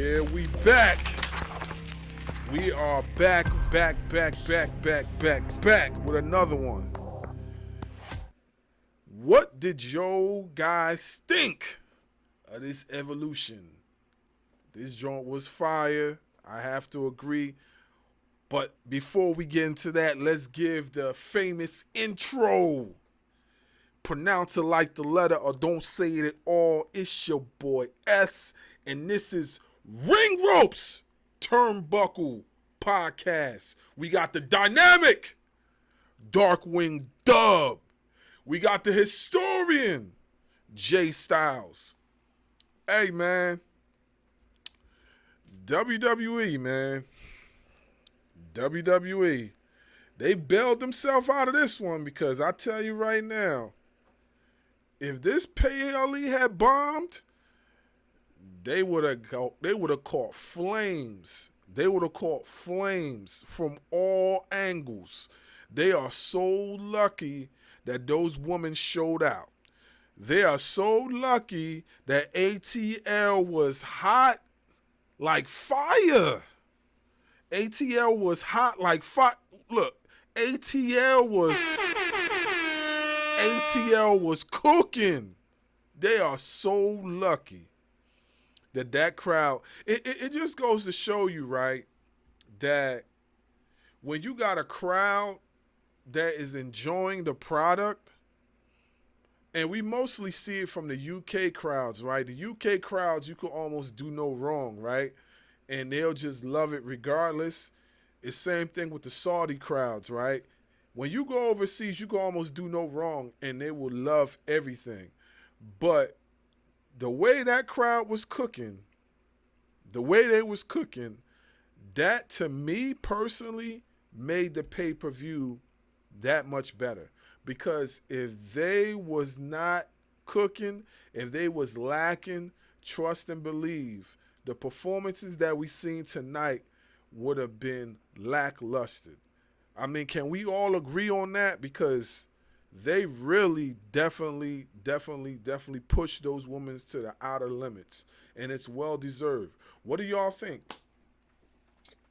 Yeah, we back. We are back with another one. What did yo guys think of this evolution? This joint was fire. I have to agree. But before we get into that, let's give the famous intro. Pronounce it like the letter or don't say it at all. It's your boy S, and this is Ring Ropes Turnbuckle Podcast. We got the dynamic Darkwing Dub. We got the historian Jay Styles. Hey, man. WWE, man. WWE. They bailed themselves out of this one because I tell you right now, if this PLE had bombed, they would have caught flames. They would have caught flames from all angles. They are so lucky that those women showed out. They are so lucky that ATL was hot like fire. ATL was hot like fire. Look, ATL was cooking. They are so lucky that crowd. It just goes to show you, right, that when you got a crowd that is enjoying the product, and we mostly see it from the UK crowds, right? The UK crowds, you could almost do no wrong, right? And they'll just love it regardless. It's same thing with the Saudi crowds, right? When you go overseas, you can almost do no wrong, and they will love everything. But the way that crowd was cooking, that to me personally made the pay-per-view that much better. Because if they was not cooking, if they was lacking trust and believe, the performances that we seen tonight would have been lackluster. I mean, can we all agree on that? Because they really definitely pushed those women to the outer limits, and it's well deserved. What do y'all think?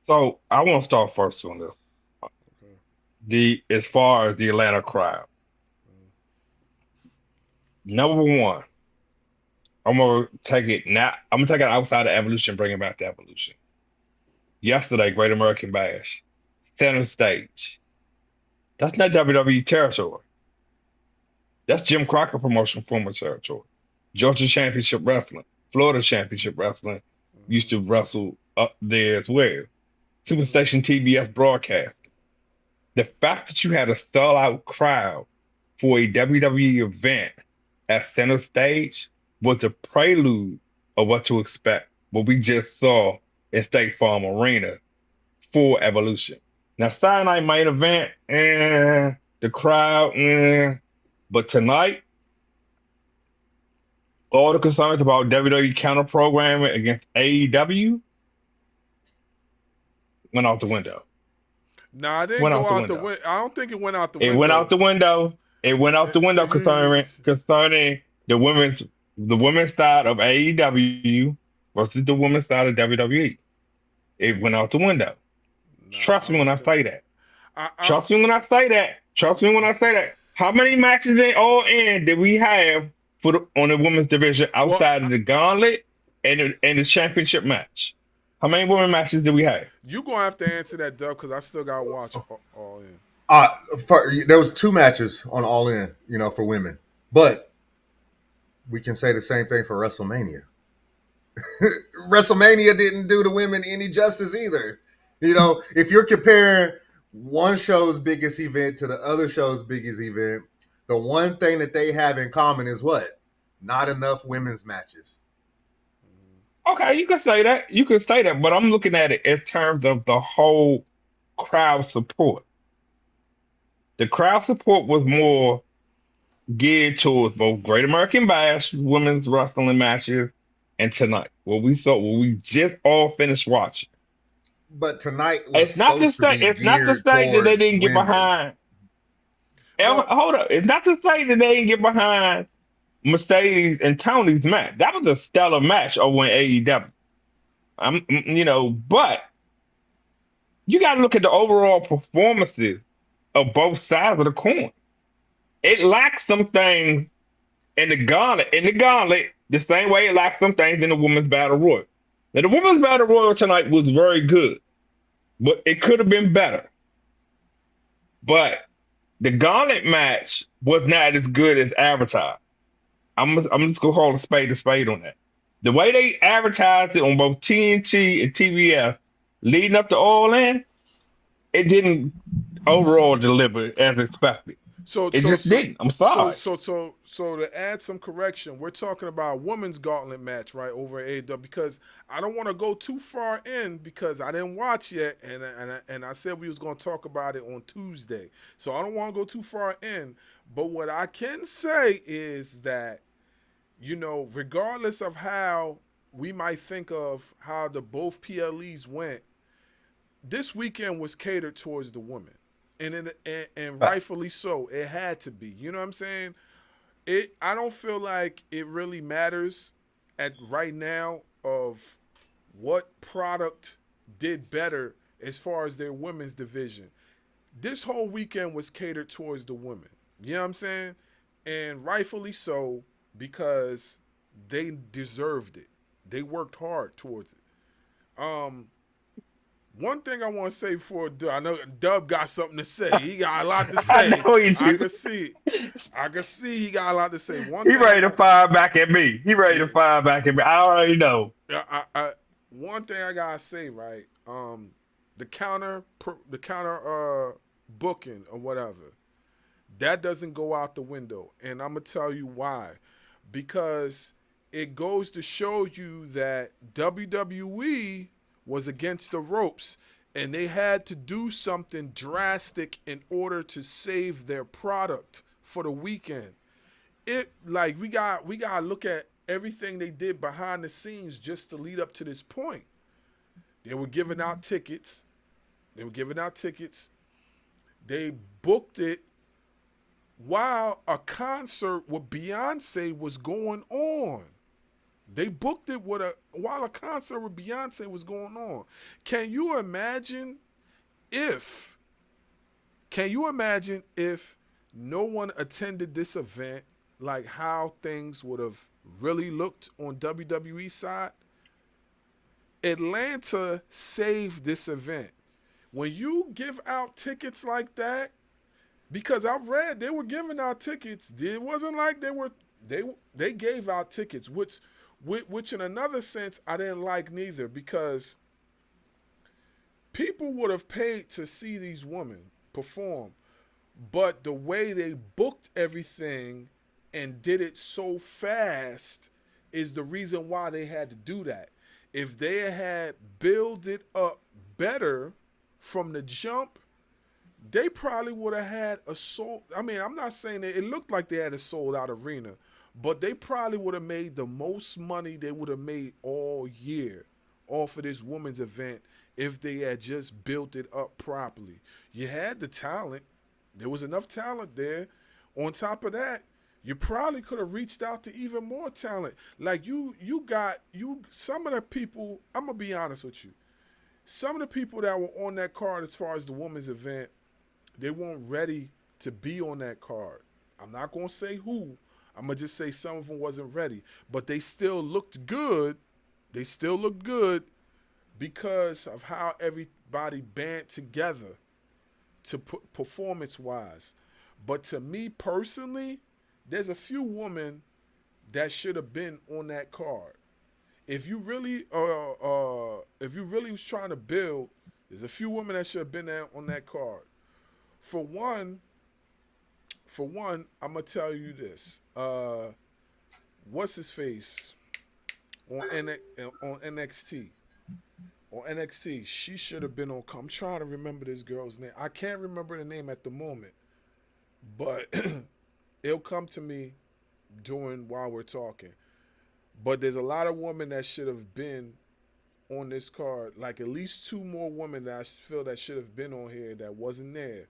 So I want to start first on this. As far as the Atlanta crowd, number one, I'm gonna take it now. I'm gonna take it outside of Evolution, bring it back to Evolution. Yesterday, Great American Bash, center stage. That's not WWE territory. That's Jim Crockett promotion former territory. Georgia Championship Wrestling, Florida Championship Wrestling used to wrestle up there as well. Superstation TBS broadcast. The fact that you had a sellout crowd for a WWE event at center stage was a prelude of what to expect, what we just saw in State Farm Arena for Evolution. Now, Saturday night main event, the crowd, but tonight, all the concerns about WWE counter programming against AEW went out the window. Nah, it didn't Went go out the out the window. window. I don't think it went out the It went out window. the window. It went out the window concerning the women's side of AEW versus the women's side of WWE. It went out the window. Nah, Trust I me when don't I think. say that. I Trust me when I say that. Trust me when I say that. How many matches in all in did we have on the women's division well, outside of the gauntlet and the championship match? How many women matches did we have? you gonna have to answer that, Dub, because I still got to watch all in. There was two matches on All In, for women, but we can say the same thing for WrestleMania. WrestleMania didn't do the women any justice either. If you're comparing one show's biggest event to the other show's biggest event, the one thing that they have in common is what? Not enough women's matches. Okay, you can say that. You can say that, but I'm looking at it in terms of the whole crowd support. The crowd support was more geared towards both Great American Bash, women's wrestling matches, and tonight. What we just all finished watching. But tonight was It's not to supposed to say be it's not to geared say that they towards didn't get women. behind. Well, Hold up. It's not to say that they didn't get behind Mercedes and Tony's match. That was a stellar match over in AEW. But you got to look at the overall performances of both sides of the coin. It lacks some things in the gauntlet. The same way it lacks some things in the women's battle royal. Now, the women's battle royal tonight was very good, but it could have been better. But the gauntlet match was not as good as advertised. I'm just gonna call a spade on that. The way they advertised it on both TNT and TBS leading up to All In, it didn't overall deliver as expected. So It so just so didn't. I'm so sorry. so so so to add some correction, we're talking about a women's gauntlet match, right, over at AEW, because I don't want to go too far in because I didn't watch yet, and I said we was going to talk about it on Tuesday, so I don't want to go too far in. But what I can say is that, regardless of how we might think of how the both PLEs went, this weekend was catered towards the women, and rightfully so. It had to be. You know what I'm saying? I don't feel like it really matters at right now of what product did better as far as their women's division. This whole weekend was catered towards the women. You know what I'm saying? And rightfully so, because they deserved it. They worked hard towards it. One thing I want to say before Dub, I know Dub got something to say. He got a lot to I say. know you I do. can see it. I can see he got a lot to say. One He thing I ready to want, fire back at me. He ready yeah, to fire back at me. I already know. one thing I gotta say, right? The booking or whatever, that doesn't go out the window, and I'm gonna tell you why. Because it goes to show you that WWE was against the ropes, and they had to do something drastic in order to save their product for the weekend. It like we got to look at everything they did behind the scenes just to lead up to this point. They were giving out tickets. They were giving out tickets. They booked it while a concert with Beyonce was going on. They booked it while a concert with Beyonce was going on. Can you imagine if no one attended this event, like how things would have really looked on WWE side? Atlanta saved this event. When you give out tickets like that, because I've read they were giving out tickets. It wasn't like they gave out tickets, which in another sense I didn't like neither, because people would have paid to see these women perform, but the way they booked everything and did it so fast is the reason why they had to do that. If they had built it up better from the jump, they probably would have had a sold. I mean, I'm not saying that it looked like they had a sold out arena, but they probably would have made the most money they would have made all year off of this women's event if they had just built it up properly. You had the talent. There was enough talent there. On top of that, you probably could have reached out to even more talent. Like some of the people, I'm going to be honest with you. Some of the people that were on that card as far as the women's event, they weren't ready to be on that card. I'm not going to say who. I'm going to just say some of them wasn't ready. But they still looked good. They still looked good because of how everybody band together to performance-wise. But to me personally, there's a few women that should have been on that card. If you really was trying to build, there's a few women that should have been there on that card. For one, I'm gonna tell you this. What's his face on NXT? On NXT, she should have been on. I'm trying to remember this girl's name. I can't remember the name at the moment, but it'll come to me while we're talking. But there's a lot of women that should have been on this card. Like at least two more women that I feel that should have been on here that wasn't there.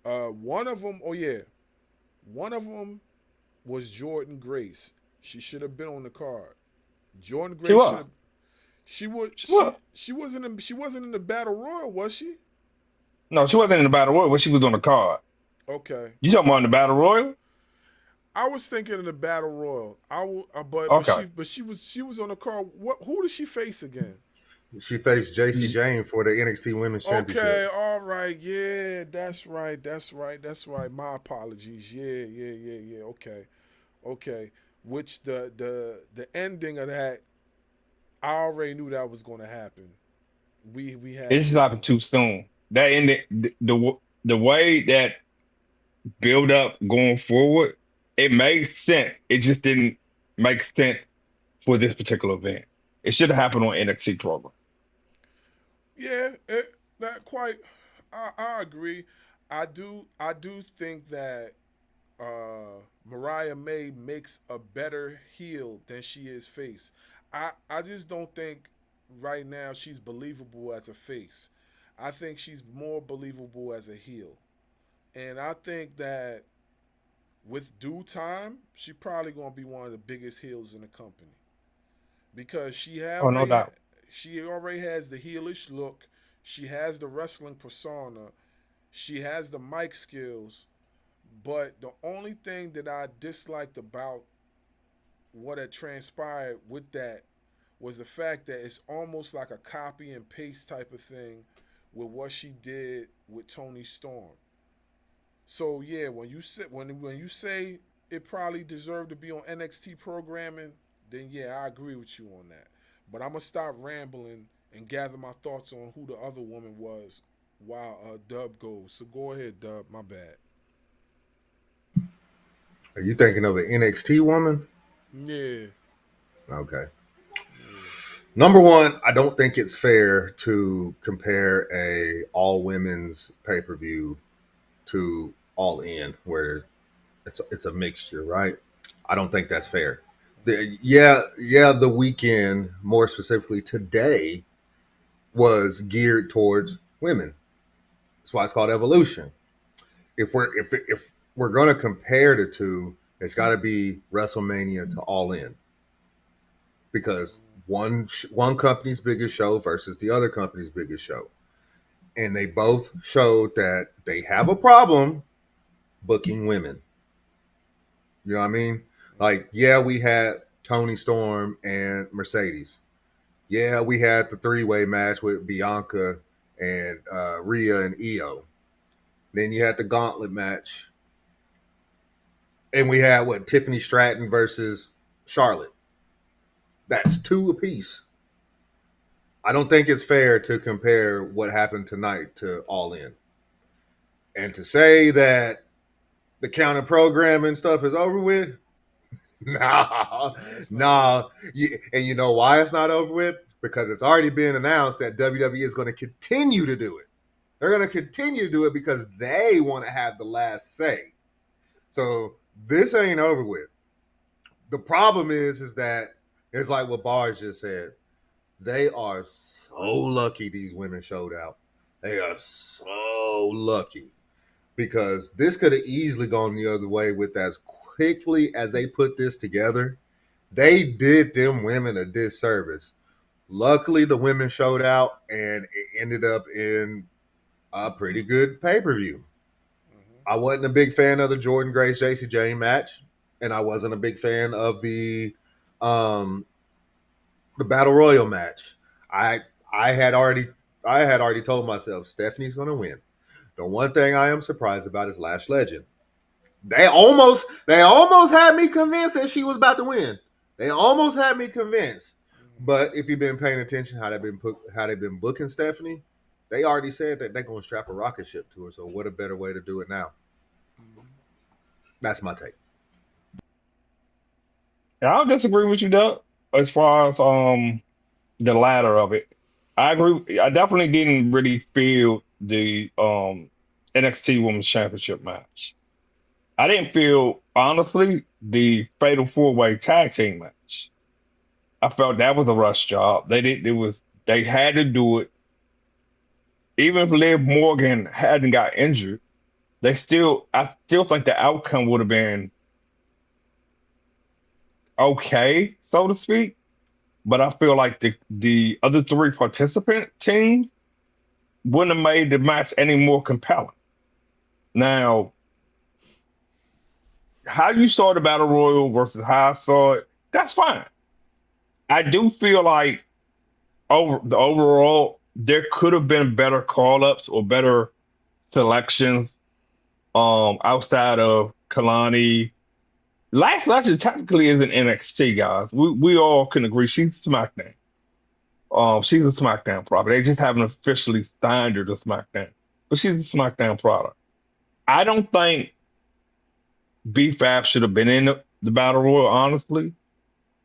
One of them was Jordan Grace. She should have been on the card. Jordan She Grace was. She was Well, she wasn't in the battle royal, was she? no, she wasn't in the battle royal, but she was on the card. Okay. You talking about in the battle royal? I was thinking of the battle royal. Okay. But she was on the card. What who did she face again? She faced JC Y- Jane for the NXT Women's Championship. Okay, all right, yeah, that's right. My apologies. Yeah. Okay. Which the ending of that, I already knew that was going to happen. We had It's just to. happened too soon. That ended the way that build up going forward, it made sense. It just didn't make sense for this particular event. It should have happened on NXT program. Yeah, not quite. I agree. I do think that Mariah May makes a better heel than she is face. I just don't think right now she's believable as a face. I think she's more believable as a heel. And I think that with due time, she probably gonna be one of the biggest heels in the company because Oh, no doubt. she already has the heelish look. She has the wrestling persona. She has the mic skills. But the only thing that I disliked about what had transpired with that was the fact that it's almost like a copy and paste type of thing with what she did with Tony Storm. So yeah, when you say it probably deserved to be on NXT programming, then yeah, I agree with you on that. But I'm gonna stop rambling and gather my thoughts on who the other woman was while Dub goes. So go ahead, Dub. My bad. Are you thinking of an NXT woman? Yeah, Okay. yeah. Number one, I don't think it's fair to compare a all women's pay per view to All In, where it's a mixture, right? I don't think that's fair. The weekend, more specifically today, was geared towards women. That's why it's called Evolution. If we're gonna compare the two, it's got to be WrestleMania to All In because one company's biggest show versus the other company's biggest show, and they both showed that they have a problem booking women. You know what I mean? Like, yeah, we had Tony Storm and Mercedes. Yeah, we had the three-way match with Bianca and Rhea and Io. Then you had the gauntlet match, and we had what Tiffany Stratton versus Charlotte. That's two apiece. I don't think it's fair to compare what happened tonight to All In, and to say that the counter programming stuff is over with. Nah, No, it's not over. nah. And you know why it's not over with? Because it's already been announced that WWE is going to continue to do it. They're going to continue to do it because they want to have the last say. So this ain't over with. The problem is that it's like what Bars just said. They are so lucky these women showed out. They are so lucky because this could have easily gone the other way with as quickly as they put this together. They did them women a disservice. Luckily, the women showed out and it ended up in a pretty good pay per view. Mm-hmm. I wasn't a big fan of the Jordan Grace JC Jane match, and I wasn't a big fan of um, the Battle Royal match. I I had already I had already told myself Stephanie's going to win. The one thing I am surprised about is Lash Legend. They almost had me convinced that she was about to win. They almost had me convinced. But if you've been paying attention how they've been booking Stephanie, they already said that they're going to strap a rocket ship to her. So what a better way to do it now? Mm-hmm. That's my take. And I don't disagree with you, Doug, as far as the latter of it. I agree. I definitely didn't really feel the NXT Women's Championship match. I didn't feel honestly the Fatal Four Way Tag Team match. I felt that was a rush job. They did. It was. They had to do it. Even if Liv Morgan hadn't got injured, they still. I still think the outcome would have been okay, so to speak. but I feel like the other three participant teams wouldn't have made the match any more compelling. Now, how you saw the battle royal versus how I saw it, that's fine. I do feel like overall there could have been better call ups or better selections outside of Kalani. Last Legend technically is an NXT, guys. We all can agree she's SmackDown. She's a SmackDown product. They just haven't officially signed her to SmackDown, but she's a SmackDown product. I don't think B-Fab should have been in the Battle Royal, honestly.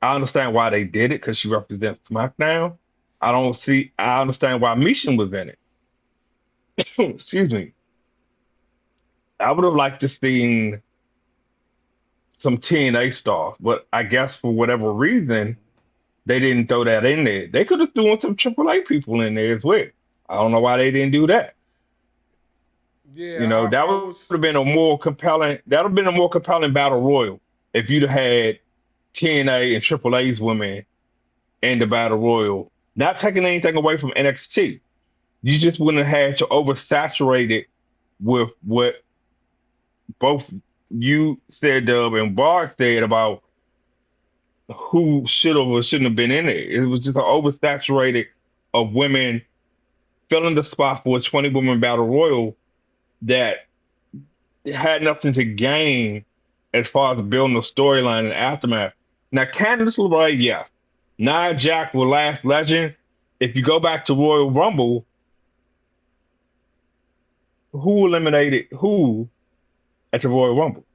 I understand why they did it because she represents SmackDown. I understand why Misha was in it. Excuse me. I would have liked to seen some TNA stars, but I guess for whatever reason, they didn't throw that in there. They could have thrown some AAA people in there as well. I don't know why they didn't do that. Yeah, That I would was. have been a more compelling. That would have been a more compelling battle royal if you'd have had TNA and AAA's women in the battle royal. Not taking anything away from NXT, you just wouldn't have had to oversaturate it with what both you said, Dub, and Bart said about who should have or shouldn't have been in it. It was just an oversaturated of women filling the spot for a 20 woman battle royal that had nothing to gain as far as building a storyline and aftermath. Now, Candice LeRae, yes. Nia Jax will last legend. If you go back to Royal Rumble, who eliminated who at the Royal Rumble?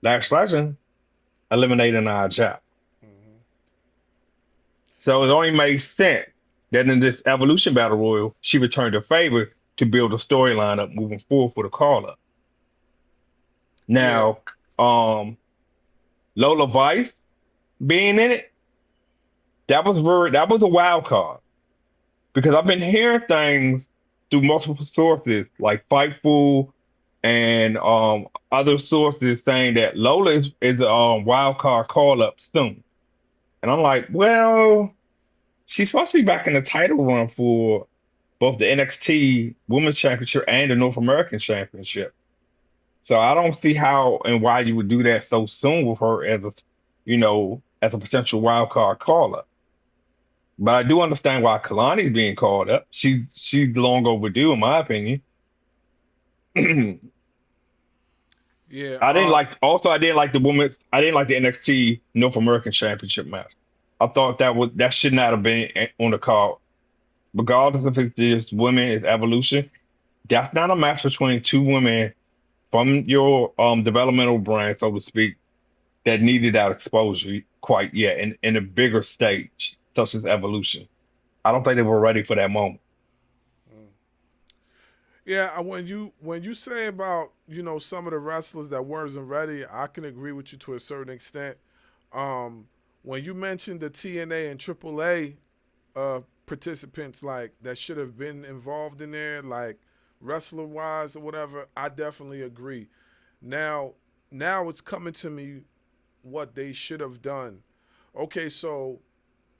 Last legend eliminated Nia Jax. Mhm. So it only makes sense that in this Evolution Battle Royal, she returned a favor to build a storyline up moving forward for the call up. Yeah. Now, Lola Vice being in it, that was a wild card because I've been hearing things through multiple sources like Fightful and other sources saying that Lola is a wild card call up soon. And I'm like, well, she's supposed to be back in the title run for both the NXT Women's Championship and the North American Championship. So I don't see how and why you would do that so soon with her as a potential wild card call up. But I do understand why Kalani's being called up. She's long overdue, in my opinion. I Yeah. didn't like. Also, I didn't like the NXT North American Championship match. I thought that should not have been on the card, regardless if it's just women, it's Evolution. That's not a match between two women from your developmental brand, so to speak, that needed that exposure quite yet in a bigger stage, such as Evolution. I don't think they were ready for that moment. Yeah, when you say about some of the wrestlers that weren't ready, I can agree with you to a certain extent. When you mentioned the TNA and AAA participants like that should have been involved in there, like wrestler wise or whatever, I definitely agree. Now, now it's coming to me what they should have done. Okay, so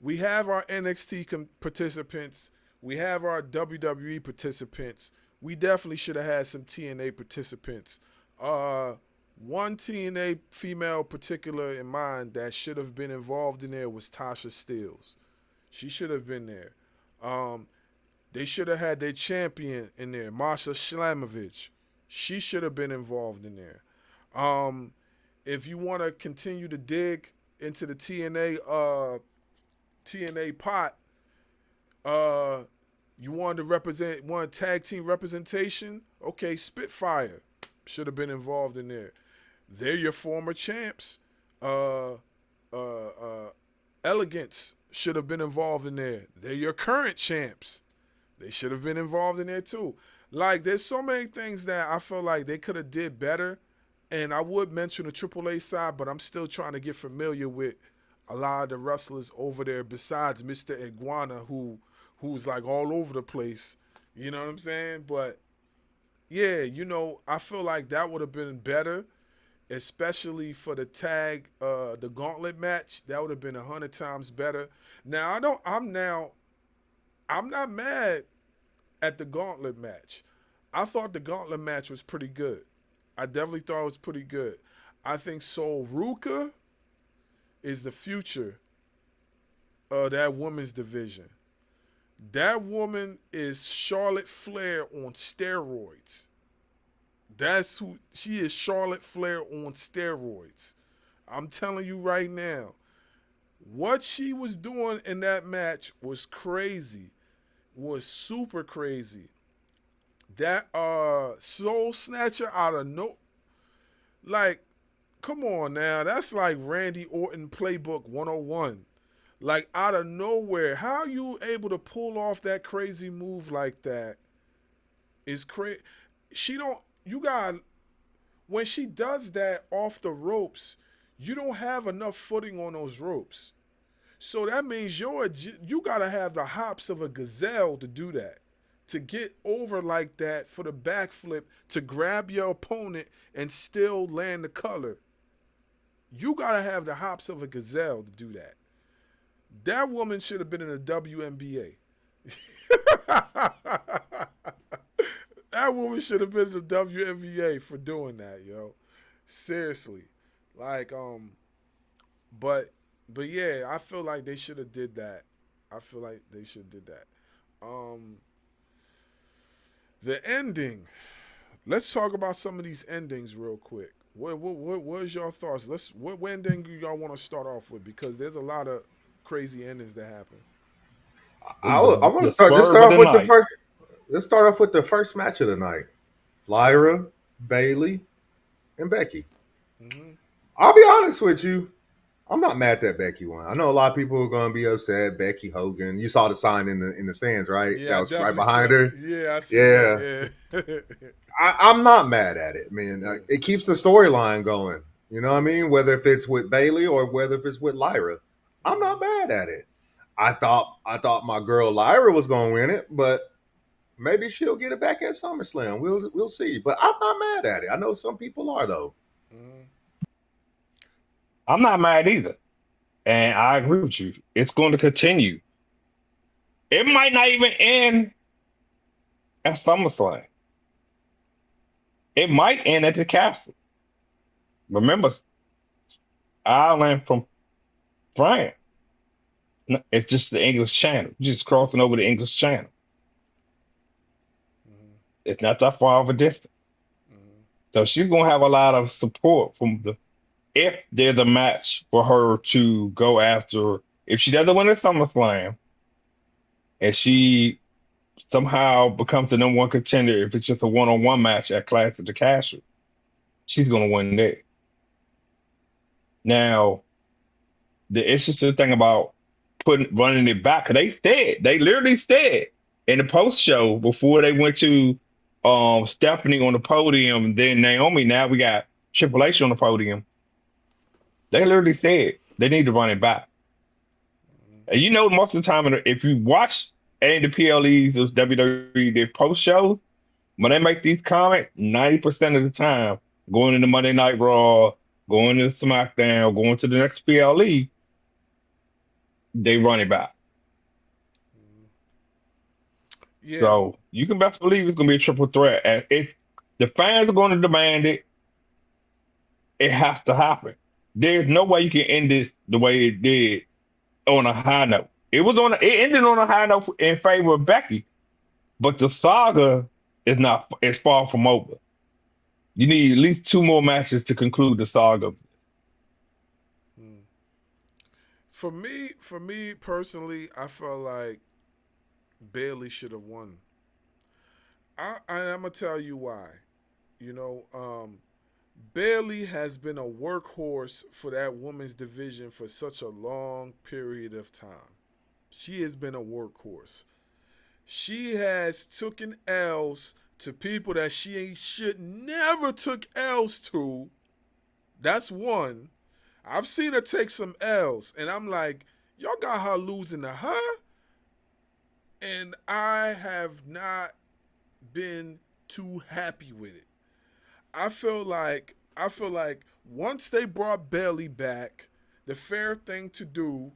we have our NXT participants, we have our WWE participants. We definitely should have had some TNA participants. Uh, One TNA female particular in mind that should have been involved in there was Tasha Steeles. She should have been there. Um, they should have had their champion in there, Marsha Slamovich. She should have been involved in there. Um, if you want to continue to dig into the TNA pot, uh, you wanted to represent one tag team representation. Okay, Spitfire should have been involved in there. They're your former champs. Uh, Elegance should have been involved in there. They're your current champs. They should have been involved in there too. Like, there's so many things that I feel like they could have did better. And I would mention the AAA side, but I'm still trying to get familiar with a lot of the wrestlers over there besides Mr. Iguana, who's like all over the place. You know what I'm saying? But yeah, I feel like that would have been better. especially for the the gauntlet match. That would have been 100 times better. Now I'm not mad at the gauntlet match. I thought the gauntlet match was pretty good. I definitely thought it was pretty good. I think Sol Ruka is the future of that women's division. That woman is Charlotte Flair on steroids. That's who she is. Charlotte Flair on steroids. I'm telling you right now. What she was doing in that match was crazy. Was super crazy. That soul snatcher out of no, like, come on now. That's like Randy Orton playbook 101. Like, out of nowhere. How are you able to pull off that crazy move like that? Is crazy. She don't, you got, when she does that off the ropes, you don't have enough footing on those ropes. So that means you got to have the hops of a gazelle to do that. To get over like that for the backflip, to grab your opponent and still land the color. You got to have the hops of a gazelle to do that. That woman should have been in the WNBA. That woman should have been in the WNBA for doing that, yo. Seriously. Like, but yeah, I feel like they should have did that. I feel like they should have did that. The ending. Let's talk about some of these endings real quick. What's your thoughts? What ending do y'all want to start off with? Because there's a lot of crazy endings that happen. I want The to start. Just swerve start of off the with the night. first. Let's start off with the first match of the night: Lyra, Bailey, and Becky. Mm-hmm. I'll be honest with you. I'm not mad that Becky won. I know a lot of people are going to be upset. Becky Hogan. You saw the sign in the stands, right? Yeah, That I was right definitely behind saw. her. Yeah, I seen Yeah, that. Yeah. I'm not mad at it, man. Yeah. It keeps the storyline going. You know what I mean? Whether if it's with Bailey or whether if it's with Lyra, I'm not mad at it. I thought my girl Lyra was going to win it, but maybe she'll get it back at SummerSlam. We'll see. But I'm not mad at it. I know some people are though. Mm-hmm. I'm not mad either. And I agree with you. It's going to continue. It might not even end at SummerSlam. It might end at the castle. Remember, Ireland from France. It's just the English Channel. Just crossing over the English Channel. Mm-hmm. It's not that far of a distance. Mm-hmm. So she's gonna have a lot of support from the if there's a match for her to go after. If she doesn't win at SummerSlam and she somehow becomes the number one contender, if it's just a one-on-one match at Clash at the Castle, she's gonna win there. Now, the interesting thing about running it back, 'cause they literally said in the post show before they went to Stephanie on the podium, then Naomi, now we got Triple H on the podium. They literally said they need to run it back. And you know, most of the time, if you watch any of the PLEs or WWE, their post shows, when they make these comments, 90% of the time, going into Monday Night Raw, going to SmackDown, going to the next PLE, they run it back. Yeah. So you can best believe it's going to be a triple threat. And if the fans are going to demand it, it has to happen. There's no way you can end this the way it did on a high note. It ended on a high note in favor of Becky, but the saga is far from over. You need at least two more matches to conclude the saga. Mm. For me personally, I felt like Bailey should have won. I'm gonna tell you why. You know, Bailey has been a workhorse for that women's division for such a long period of time. She has been a workhorse. She has taken L's to people that she should never took L's to. That's one. I've seen her take some L's, and I'm like, y'all got her losing to her? And I have not been too happy with it. I feel like Once they brought Bailey back, the fair thing to do,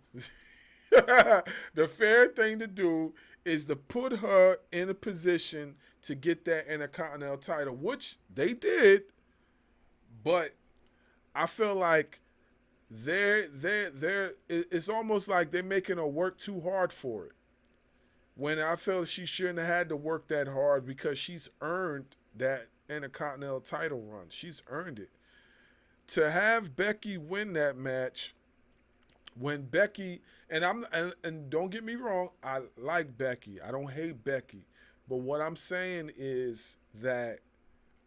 the fair thing to do is to put her in a position to get that Intercontinental title, which they did. But I feel like it's almost like they're making her work too hard for it. When I feel she shouldn't have had to work that hard because she's earned that Intercontinental title run. She's earned it. To have Becky win that match, when Becky and don't get me wrong, I like Becky. I don't hate Becky. But what I'm saying is that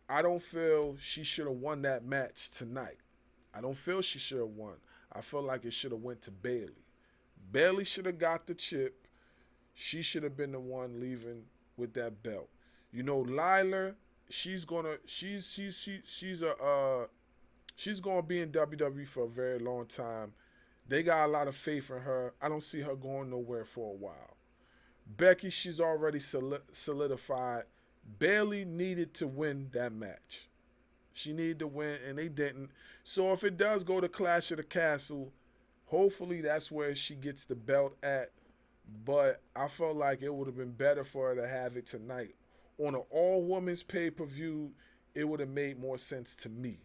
I don't feel she should have won that match tonight. I don't feel she should have won. I feel like it should have went to Bailey. Bailey should have got the chip. She should have been the one leaving with that belt. You know, Lila, she's gonna she's gonna be in WWE for a very long time. They got a lot of faith in her. I don't see her going nowhere for a while. Becky, she's already solidified. Bailey needed to win that match. She needed to win, and they didn't. So if it does go to Clash of the Castle, hopefully that's where she gets the belt at. But I felt like it would have been better for her to have it tonight. On an all-women's pay-per-view, it would have made more sense to me.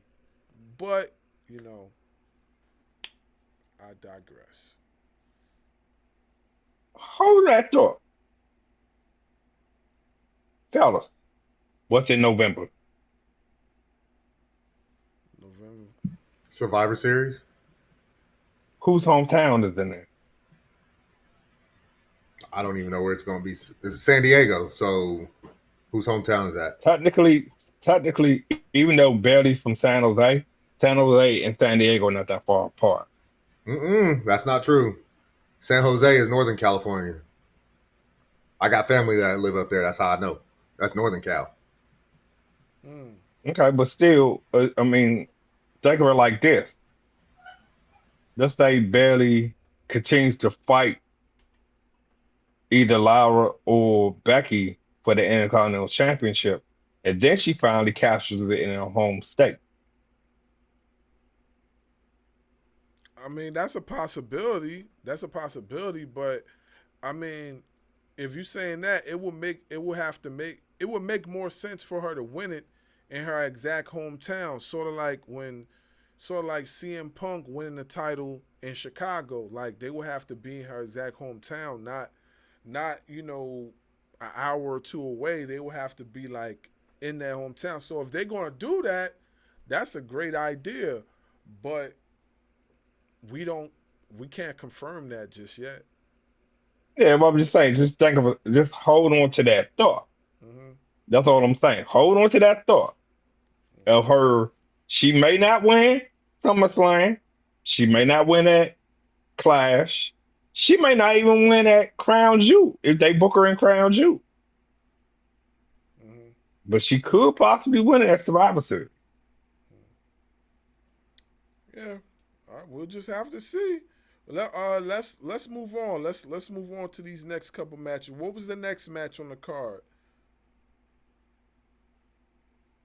But, you know, I digress. Hold that thought. Fellas, what's in November? November. Survivor Series. Whose hometown is in there? I don't even know where it's going to be. It's San Diego. So whose hometown is that? Technically, even though Bailey's from San Jose and San Diego are not that far apart. That's not true. San Jose is Northern California. I got family that live up there. That's how I know. That's Northern Cal. Okay, but still, I mean, think of it like this. Let's say Bailey continues to fight either Lyra or Becky for the Intercontinental Championship, and then she finally captures it in her home state. I mean, that's a possibility. That's a possibility, but I mean, if you're saying that, it would make more sense for her to win it in her exact hometown. Sort of like CM Punk winning the title in Chicago. Like they would have to be in her exact hometown, not an hour or two away. They would have to be like in their hometown. So if they're gonna do that, that's a great idea. But we can't confirm that just yet. Yeah, but I'm just saying, just hold on to that thought. Mm-hmm. That's all I'm saying. Hold on to that thought of her. She may not win SummerSlam. She may not win at Clash. She may not even win at Crown Jewel if they book her in Crown Jewel. Mm-hmm. But she could possibly win it at Survivor Series. Yeah, all right, we'll just have to see. Let's move on. Let's move on to these next couple matches. What was the next match on the card?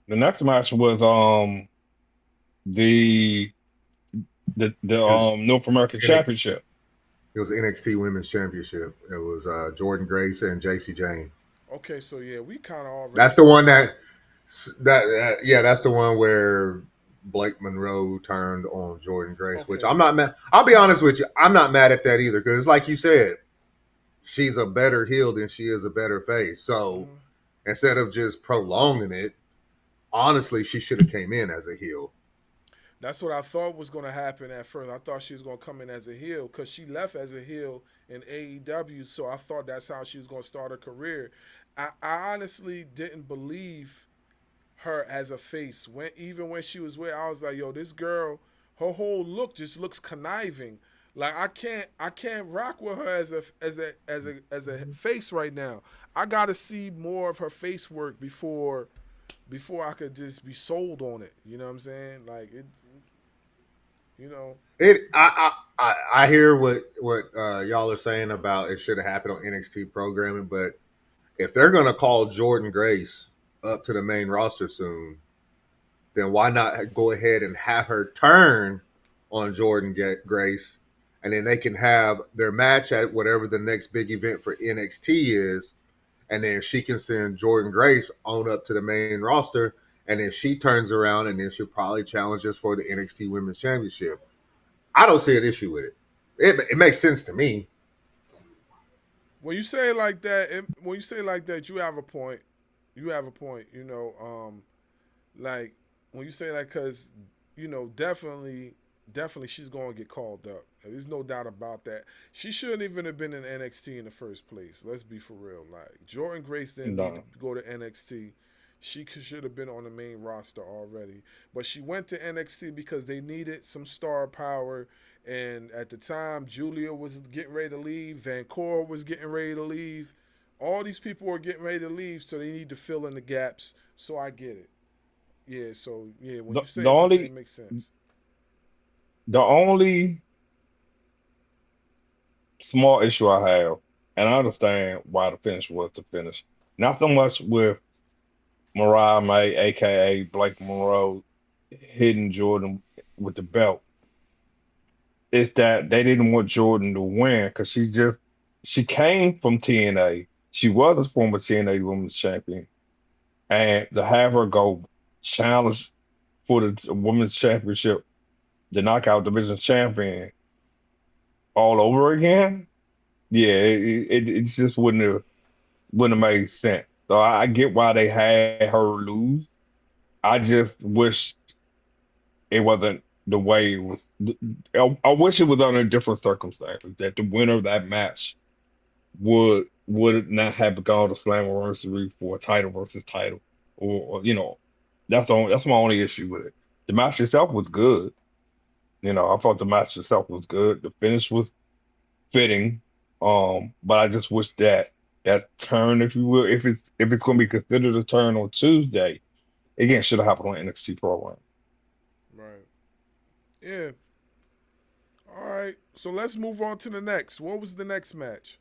The next match was the North American Championship. It was NXT Women's Championship. It was Jordan Grace and JC Jane. Okay, so yeah, we kind of already. That's the one that's the one where Blake Monroe turned on Jordan Grace, Okay. which I'm not mad. I'll be honest with you, I'm not mad at that either because, like you said, she's a better heel than she is a better face. So instead of just prolonging it, honestly, she should have came in as a heel. That's what I thought was going to happen at first. I thought she was going to come in as a heel because she left as a heel in AEW. So I thought that's how she was going to start her career. I honestly didn't believe her as a face. Even when she was with, I was like, yo, this girl, her whole look just looks conniving. Like I can't rock with her as a face right now. I got to see more of her face work before I could just be sold on it. You know what I'm saying? Like it. I hear what y'all are saying about it should have happened on NXT programming, but if they're gonna call Jordan Grace up to the main roster soon, then why not go ahead and have her turn on Jordan Grace, and then they can have their match at whatever the next big event for NXT is, and then she can send Jordan Grace on up to the main roster, and then she turns around and then she'll probably challenge us for the NXT Women's Championship. I don't see an issue with it. It makes sense to me. When you say it like that, you have a point. You have a point. Like when you say that, because definitely she's going to get called up. There's no doubt about that. She shouldn't even have been in NXT in the first place. Let's be for real. Like Jordan Grace didn't need No. to go to NXT. She should have been on the main roster already. But she went to NXT because they needed some star power. And at the time, Julia was getting ready to leave. Vancouver was getting ready to leave. All these people were getting ready to leave, so they need to fill in the gaps. So I get it. Yeah, so yeah, when The, you say the it like that, it only makes sense. the only small issue I have, and I understand why the finish was the finish. Not so much with Mariah May, aka Blake Monroe, hitting Jordan with the belt. It's that they didn't want Jordan to win because she came from TNA. She was a former TNA Women's Champion, and to have her go challenge for the Women's Championship, the Knockout Division Champion, all over again. Yeah, it just wouldn't have made sense. So I get why they had her lose. I just wish it wasn't the way it was. I wish it was under different circumstances. That the winner of that match would not have gone to Slammiversary for a title versus title, or that's my only issue with it. The match itself was good. I thought the match itself was good. The finish was fitting. But I just wish that turn, if you will, if it's going to be considered a turn on Tuesday, again, should have happened on NXT program. Right. Yeah. All right. So let's move on to the next. What was the next match?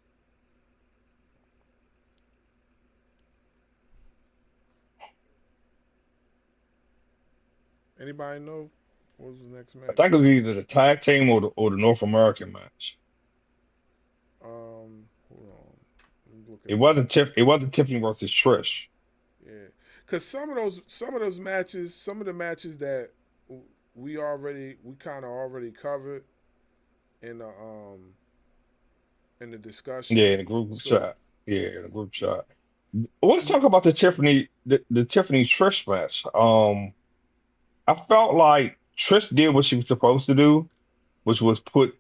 Anybody know? What was the next I match? think it was either the tag team or the North American match. Hold on. I'm looking It at the. wasn't It wasn't Tiffany versus Trish. Yeah, because some of those matches, some of the matches that we kind of already covered in the Yeah, discussion. in the group So shot. Yeah, in the group shot. Let's talk about the Tiffany Trish match. I felt like Trish did what she was supposed to do, which was put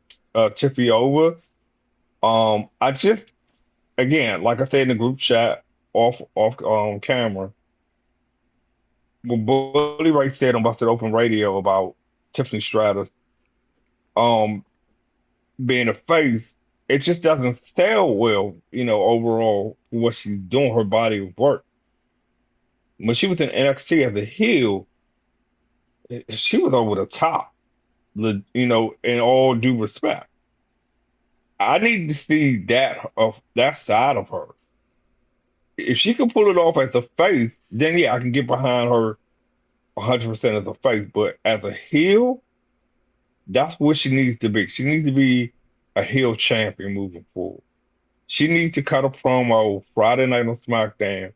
Tiffany over. I just again, like I said in the group chat off camera, when Bully Ray said on Busted Open Radio about Tiffany Stratton um being a face, it just doesn't sell well, overall for what she's doing, her body of work. When she was in NXT as a heel, she was over the top, in all due respect. I need to see that side of her. If she can pull it off as a face, then yeah, I can get behind her 100% as a face. But as a heel, that's what she needs to be. She needs to be a heel champion moving forward. She needs to cut a promo Friday night on SmackDown,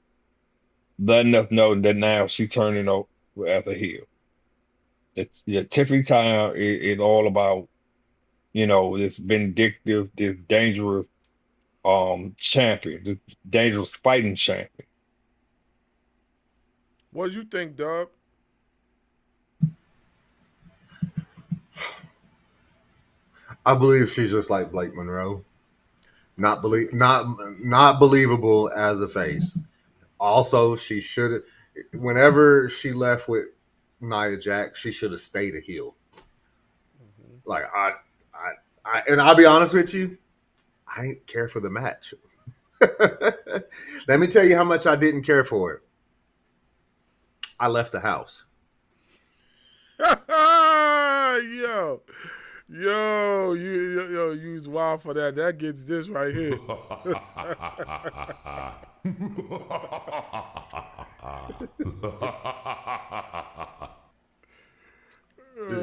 letting us know that now she's turning over as a heel. Tiffany time is all about, this vindictive, this dangerous champion, this dangerous fighting champion. what did you think, Dub? I believe she's just like Blake Monroe. Not believable as a face. Also, she should whenever she left with Nia Jax, she should have stayed a heel. Mm-hmm. Like and I'll be honest with you, I didn't care for the match. Let me tell you how much I didn't care for it. I left the house. yo, you was wild for that. That gets this right here.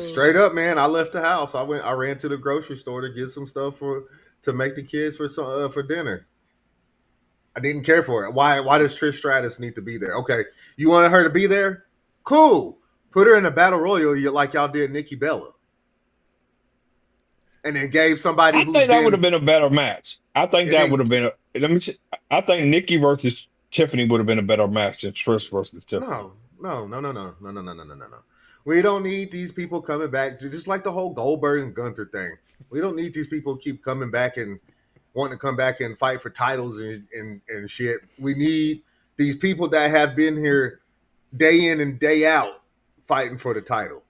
Straight up, man. I left the house. I ran to the grocery store to get some stuff to make the kids for dinner. I didn't care for it. Why does Trish Stratus need to be there? Okay, you wanted her to be there? Cool. Put her in a battle royal like y'all did Nikki Bella, and then gave somebody I who's think that would have been been a better match. I think and that then would have been. I think Nikki versus Tiffany would have been a better match than Trish versus Tiffany. no. We don't need these people coming back. Just like the whole Goldberg and Gunther thing. We don't need these people keep coming back and wanting to come back and fight for titles and shit. We need these people that have been here day in and day out fighting for the title.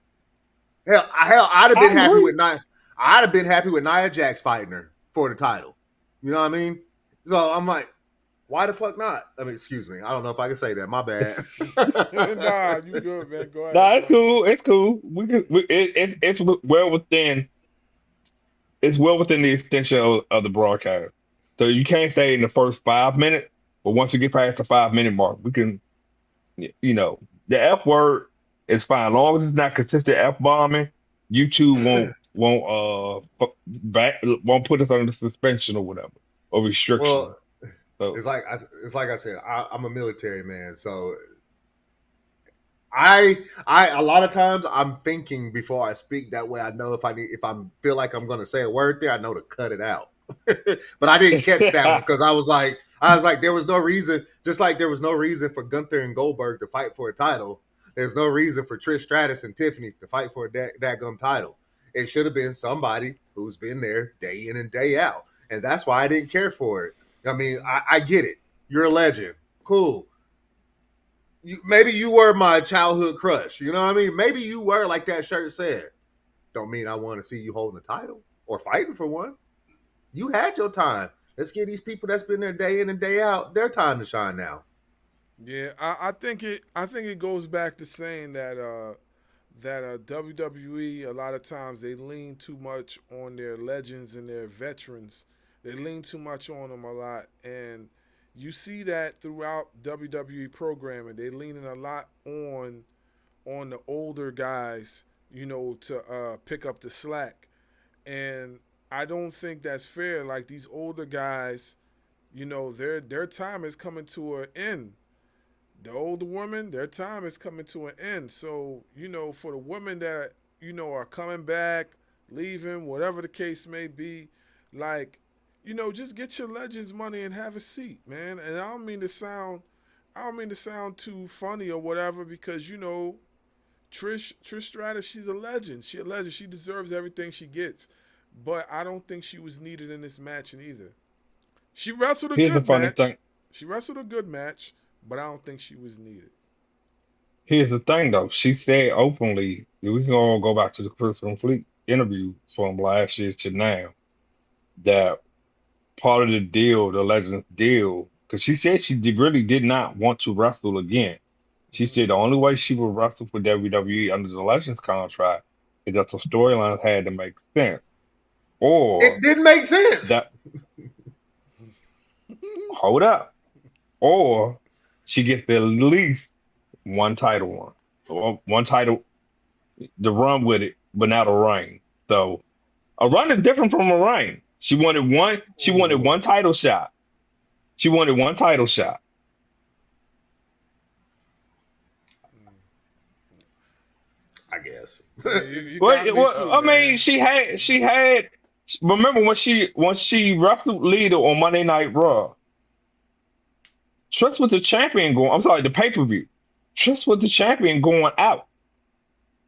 Hell, I'd have I been happy agree. with I'd have been happy with Nia Jax fighting her for the title. You know what I mean? So I'm like, why the fuck not? I mean, excuse me. I don't know if I can say that. My bad. Nah, you good, man. Go ahead, Nah, it's bro. cool. It's cool. It's well within. It's well within the extension of the broadcast. So you can't say in the first 5 minutes, but once we get past the 5 minute mark, we can. The F word is fine, as long as it's not consistent F bombing. YouTube won't put us under suspension or whatever or restriction. Well, So it's like I said. I'm a military man, so I a lot of times I'm thinking before I speak. That way, I know if I feel like I'm going to say a word there, I know to cut it out. But I didn't catch that one because I was like, there was no reason. Just like there was no reason for Gunther and Goldberg to fight for a title. There's no reason for Trish Stratus and Tiffany to fight for a dadgum title. It should have been somebody who's been there day in and day out, and that's why I didn't care for it. I mean, I get it. You're a legend. Cool. Maybe you were my childhood crush. You know what I mean? Maybe you were like that shirt said. Don't mean I want to see you holding a title or fighting for one. You had your time. Let's give these people that's been there day in and day out their time to shine now. Yeah, I think it goes back to saying that WWE a lot of times they lean too much on their legends and their veterans. They lean too much on them a lot, and you see that throughout WWE programming. They leaning a lot on the older guys, to pick up the slack, and I don't think that's fair. Like these older guys, their time is coming to an end. The older women, their time is coming to an end. So, for the women that, are coming back, leaving, whatever the case may be, like, just get your legends money and have a seat, man. And I don't mean to sound too funny or whatever because, Trish Stratus, she's a legend. She's a legend. She deserves everything she gets. But I don't think she was needed in this match either. She wrestled a here's the good funny match. thing. She wrestled a good match, but I don't think she was needed. Here's the thing though. She said openly. We can all go back to the Chris Van Fleet interview from last year to now. That part of the deal, the Legends deal, because she said really did not want to wrestle again. She said the only way she would wrestle for WWE under the Legends contract is that the storylines had to make sense, It or didn't make sense. that hold up, or she gets at least one title one, or one title to run with it, but not a reign. So a run is different from a reign. She wanted one. She wanted Ooh, one title shot. She wanted one title shot. I guess. Yeah, you Well, got me well, too, I mean, man. she had. Remember when she wrestled Lita on Monday Night Raw? Trish was the champion going. I'm sorry, the pay per view. Trish was the champion going out.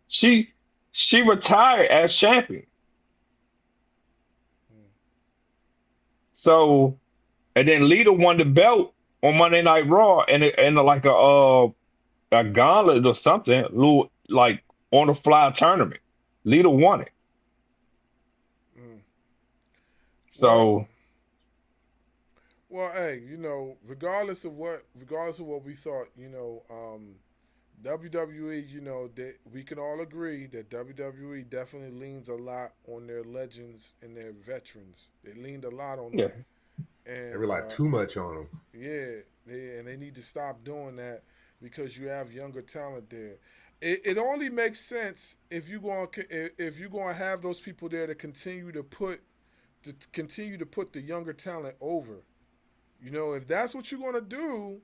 She she retired as champion. So and then Lita won the belt on Monday Night Raw and like a gauntlet or something, little like on the fly tournament. Lita won it. Mm. Well, So well, hey, regardless of what we thought, WWE, we can all agree that WWE definitely leans a lot on their legends and their veterans. They leaned a lot on yeah, them, They and rely too much on them. yeah, and they need to stop doing that because you have younger talent there. it only makes sense if you're going to have those people there to continue to put the younger talent over. You know, if that's what you're going to do,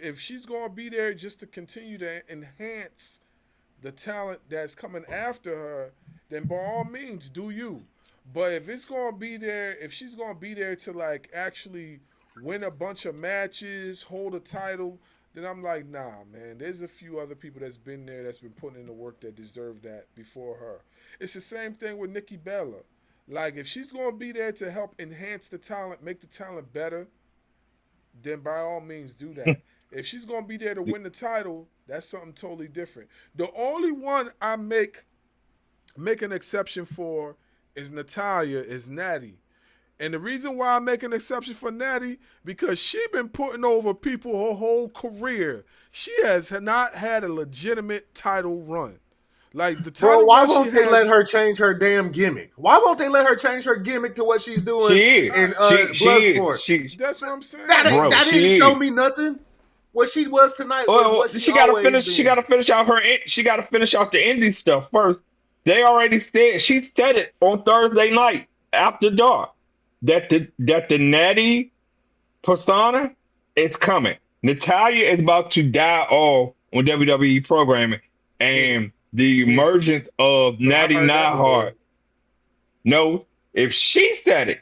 if she's going to be there just to continue to enhance the talent that's coming after her, then by all means do you. But if it's going to be there, if she's going to be there to like actually win a bunch of matches, hold a title, then I'm like, nah, man. There's a few other people that's been there that's been putting in the work that deserve that before her. It's the same thing with Nikki Bella. Like if she's going to be there to help enhance the talent, make the talent better, then by all means do that. If she's gonna be there to win the title, that's something totally different. The only one I make an exception for is Natalia, is Natty. And the reason why I make an exception for Natty, because she been putting over people her whole career. She has not had a legitimate title run. Like the title Bro, why run won't she they had, let her change her damn gimmick? Why won't they let her change her gimmick to what she's doing She is. in She is. Bloodsport? that's what I'm That saying. ain't Bro, that didn't she show is. me nothing. What she was tonight was Well, what she always She been. gotta finish out her. She gotta finish out the indie stuff first. They already said she said it on Thursday night after dark that the Natty persona is coming. Natalia is about to die off on WWE programming, When? and the When? emergence of No, I Natty heard that before. Neidhart. No, if she said it,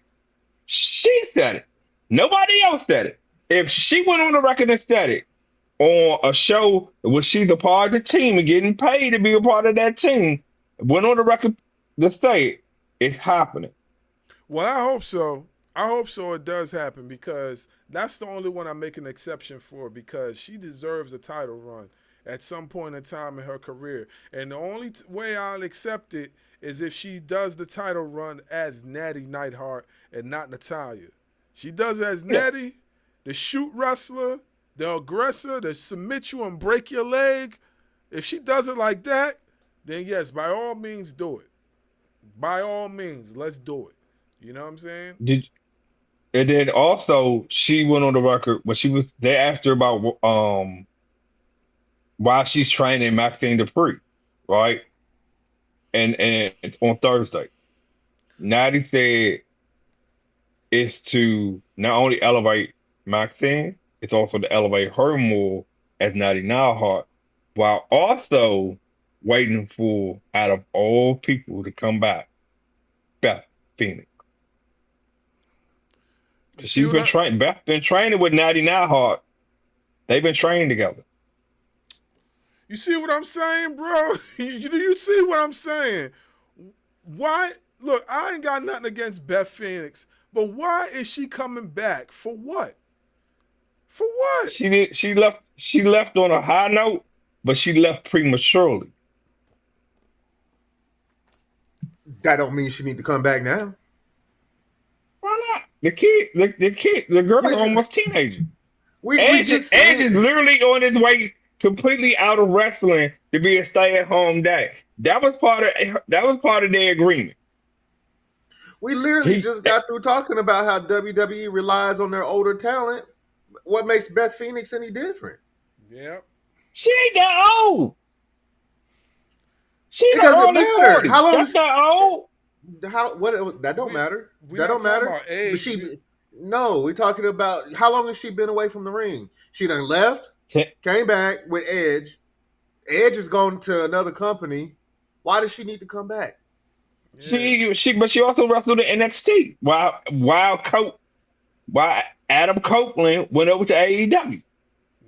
she said it. Nobody else said it. If she went on the record and said it on a show where she's a part of the team and getting paid to be a part of that team, went on the record to say it, it's happening. Well, I hope so. I hope so. It does happen because that's the only one I make an exception for because she deserves a title run at some point in time in her career. And the only way I'll accept it is if she does the title run as Natty Neidhart and not Natalia. She does it as Yeah. Natty, the shoot wrestler, the aggressor, the submit you and break your leg. If she does it like that, then yes, by all means do it. By all means, let's do it. You know what I'm saying? Did and then also she went on the record when she was they asked her about why she's training Maxine Dupree, right? And it's on Thursday. Natty said it's to not only elevate Maxine, it's also to elevate her more as Natty Neidhart, while also waiting for out of all people to come back, Beth Phoenix. You Because see she's what been I training. Beth been training with Natty Neidhart. They've been training together. you see what I'm saying, bro? You see what I'm saying? Why? Look, I ain't got nothing against Beth Phoenix, but why is she coming back? For what? For what? She did. She left on a high note, but she left prematurely. That don't mean she need to come back now. Why not? The girl's We almost teenager. we just Edge said is literally on his way completely out of wrestling to be a stay-at-home dad. That was part of their agreement. we literally He just got through talking about how WWE relies on their older talent. What makes Beth Phoenix any different? Yep. she ain't that old. She in It the doesn't early matter. 40s. How long? That's not old. How what? That don't We matter. we That not don't talking matter. about But age. she no. We're talking about how long has she been away from the ring? She done left, Te- came back with Edge. Edge is going to another company. Why does she need to come back? Yeah. But she also wrestled in NXT while Adam Copeland went over to AEW.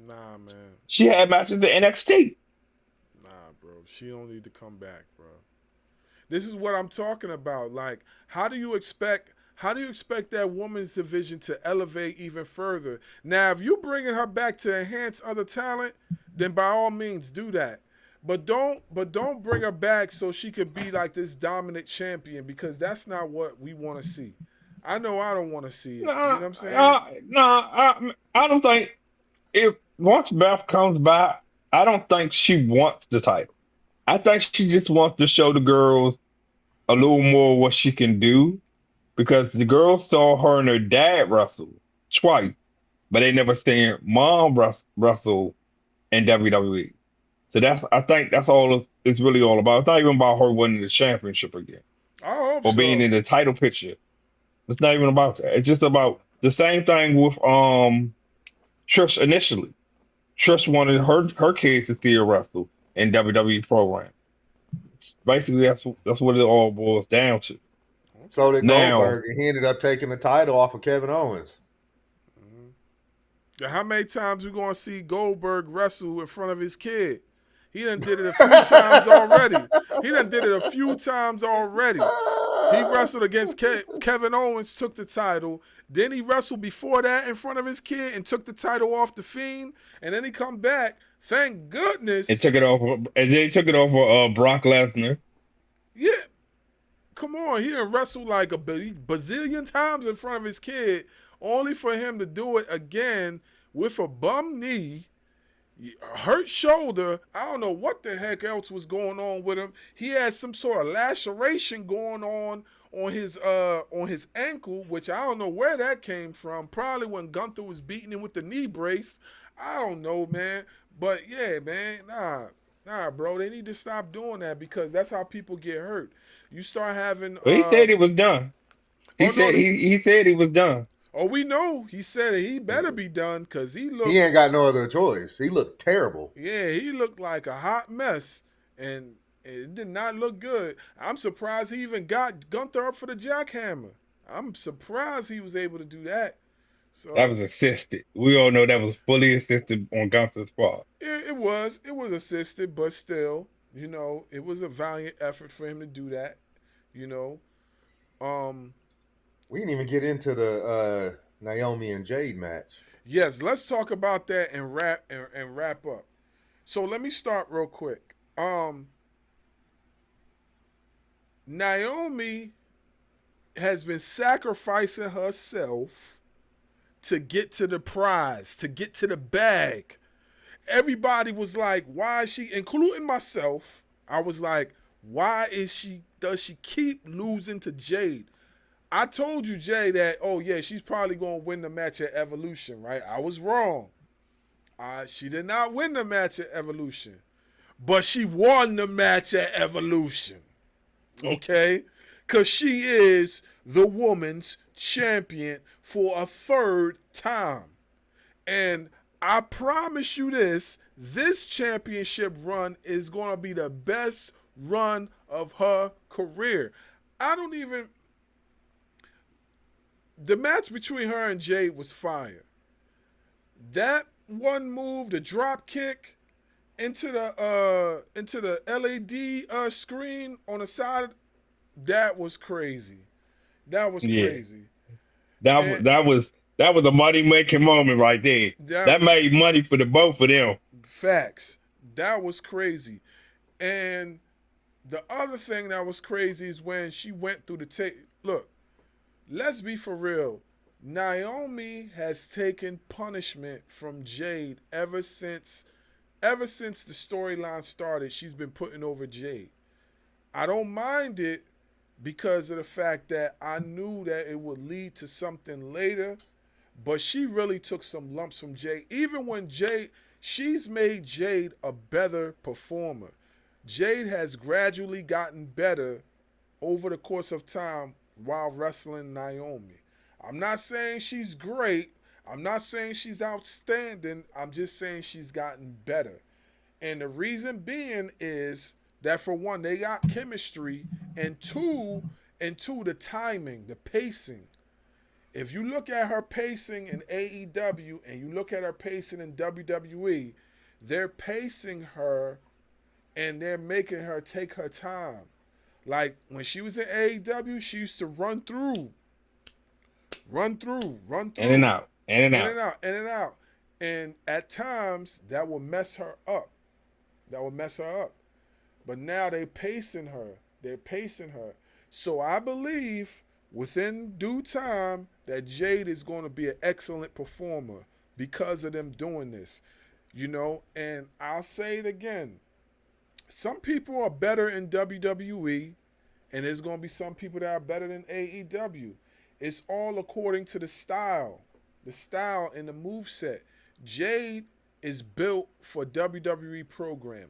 Nah, man. She had matches in NXT. Nah, bro. She don't need to come back, bro. This is what I'm talking about. Like, how do you expect that woman's division to elevate even further? Now, if you bringing her back to enhance other talent, then by all means do that. But don't bring her back so she can be like this dominant champion because that's not what we want to see. I know I don't want to see it. You know Nah, what I'm saying? I don't think if once Beth comes back, I don't think she wants the title. I think she just wants to show the girls a little more what she can do because the girls saw her and her dad wrestle twice, but they never seen mom wrestle in WWE. So I think that's all it's really all about. It's not even about her winning the championship again I hope or being so. in the title picture. It's not even about that. It's just about the same thing with Trish initially. Trish wanted her kids to see her wrestle in WWE program. Basically, that's what it all boils down to. So did Now, Goldberg, and he ended up taking the title off of Kevin Owens. How many times we gonna see Goldberg wrestle in front of his kid? He done did it a few times already. He done did it a few times already. He wrestled against Kevin Owens, took the title. Then he wrestled before that in front of his kid and took the title off the Fiend. And then he come back. Thank and goodness. took it over, and they took it over Brock Lesnar. Yeah, come on. He done wrestled like a bazillion times in front of his kid, only for him to do it again with a bum knee, hurt shoulder. I don't know what the heck else was going on with him. He had some sort of laceration going on his ankle, which I don't know where that came from. Probably when Gunther was beating him with the knee brace. I don't know, man. But yeah, man, nah, bro. They need to stop doing that because that's how people get hurt. You start having But he said it was done. He oh no, said he said he was done. oh we know he said it. He better be done because he He looked ain't got no other choice. He looked terrible. yeah, he looked like a hot mess, and it did not look good. I'm surprised he even got Gunther up for the jackhammer. I'm surprised he was able to do that. That So was assisted. We all know that was fully assisted on Gunther's part. it was assisted, but still, it was a valiant effort for him to do that. You know, um, We didn't even get into the Naomi and Jade match. yes, let's talk about that and wrap up. So let me start real quick. Naomi has been sacrificing herself to get to the prize, to get to the bag. Everybody was like, why is she, including myself, I was like, does she keep losing to Jade? I told you, Jay, that, oh yeah, she's probably going to win the match at Evolution, right? I was wrong. She did not win the match at Evolution, but she won the match at Evolution. Okay? Because she is the woman's champion for a third time. And I promise you this championship run is going to be the best run of her career. I don't even. The match between her and Jade was fire. That one move, the drop kick into the LED screen on the side, that was crazy. That was Yeah. crazy. That And that was a money making moment right there. that That was made money for the both of them. facts. That was crazy. And the other thing that was crazy is when she went through the tape. Look, let's be for real. Naomi has taken punishment from Jade ever since the storyline started. She's been putting over Jade. I don't mind it because of the fact that I knew that it would lead to something later, but she really took some lumps from Jade. Even when she's made Jade a better performer. Jade has gradually gotten better over the course of time while wrestling Naomi. I'm not saying she's great. I'm not saying she's outstanding. I'm just saying she's gotten better. And the reason being is that for one, they got chemistry, and two, the timing, the pacing. If you look at her pacing in AEW and you look at her pacing in WWE, they're pacing her and they're making her take her time. Like when she was in AEW, she used to run through, In and out. In and in out. and out, in and out. And at times that would mess her up. But now they're pacing her. So I believe within due time that Jade is going to be an excellent performer because of them doing this. And I'll say it again. Some people are better in WWE, and there's going to be some people that are better than AEW. It's all according to the style and the moveset. Jade is built for WWE programming.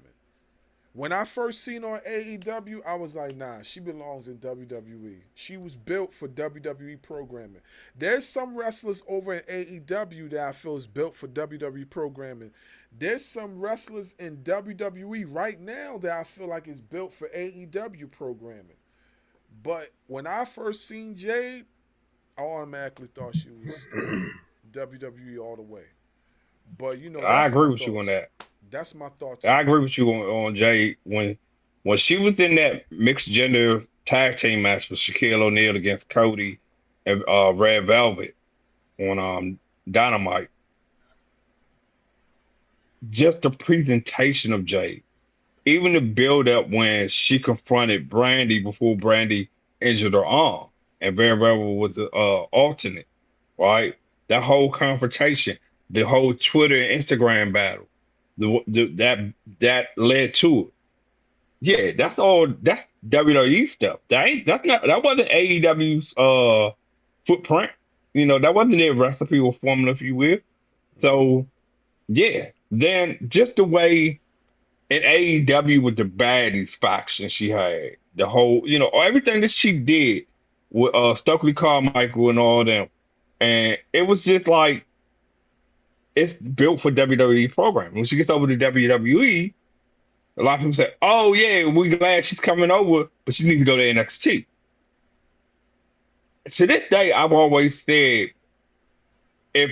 When I first seen her on AEW, I was like, nah, she belongs in WWE. She was built for WWE programming. There's some wrestlers over in AEW that I feel is built for WWE programming. There's some wrestlers in WWE right now that I feel like is built for AEW programming. But when I first seen Jade, I automatically thought she was WWE all the way. But I that's agree my with you on thoughts. that. That's my thoughts I on agree that. with you on Jay when she was in that mixed gender tag team match with Shaquille O'Neal against Cody and Red Velvet on Dynamite. Just the presentation of Jay, even the build up when she confronted Brandy before Brandy injured her arm, and Red Velvet was the alternate, right? That whole confrontation, the whole Twitter and Instagram battle, that led to it. Yeah, that's all. That's WWE stuff. That wasn't AEW's footprint. That wasn't their recipe or formula, if you will. Mm-hmm. So yeah, then just the way in AEW with the baddies faction she had, the whole, everything that she did with Stokely Carmichael and all them, and it was just like it's built for WWE programming. When she gets over to WWE, a lot of people say, "Oh yeah, we're glad she's coming over, but she needs to go to NXT." To this day, I've always said if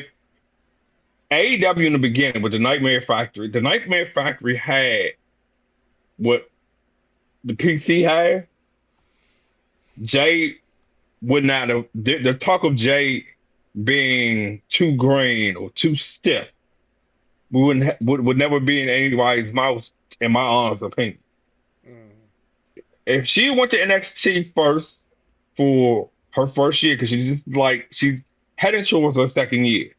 AEW in the beginning with the Nightmare Factory had what the PC had, Jay would not have the talk of Jay being too green or too stiff. We wouldn't would never be in anybody's mouth, in my honest opinion. Mm-hmm. If she went to NXT first for her first year, because she's heading towards her second year.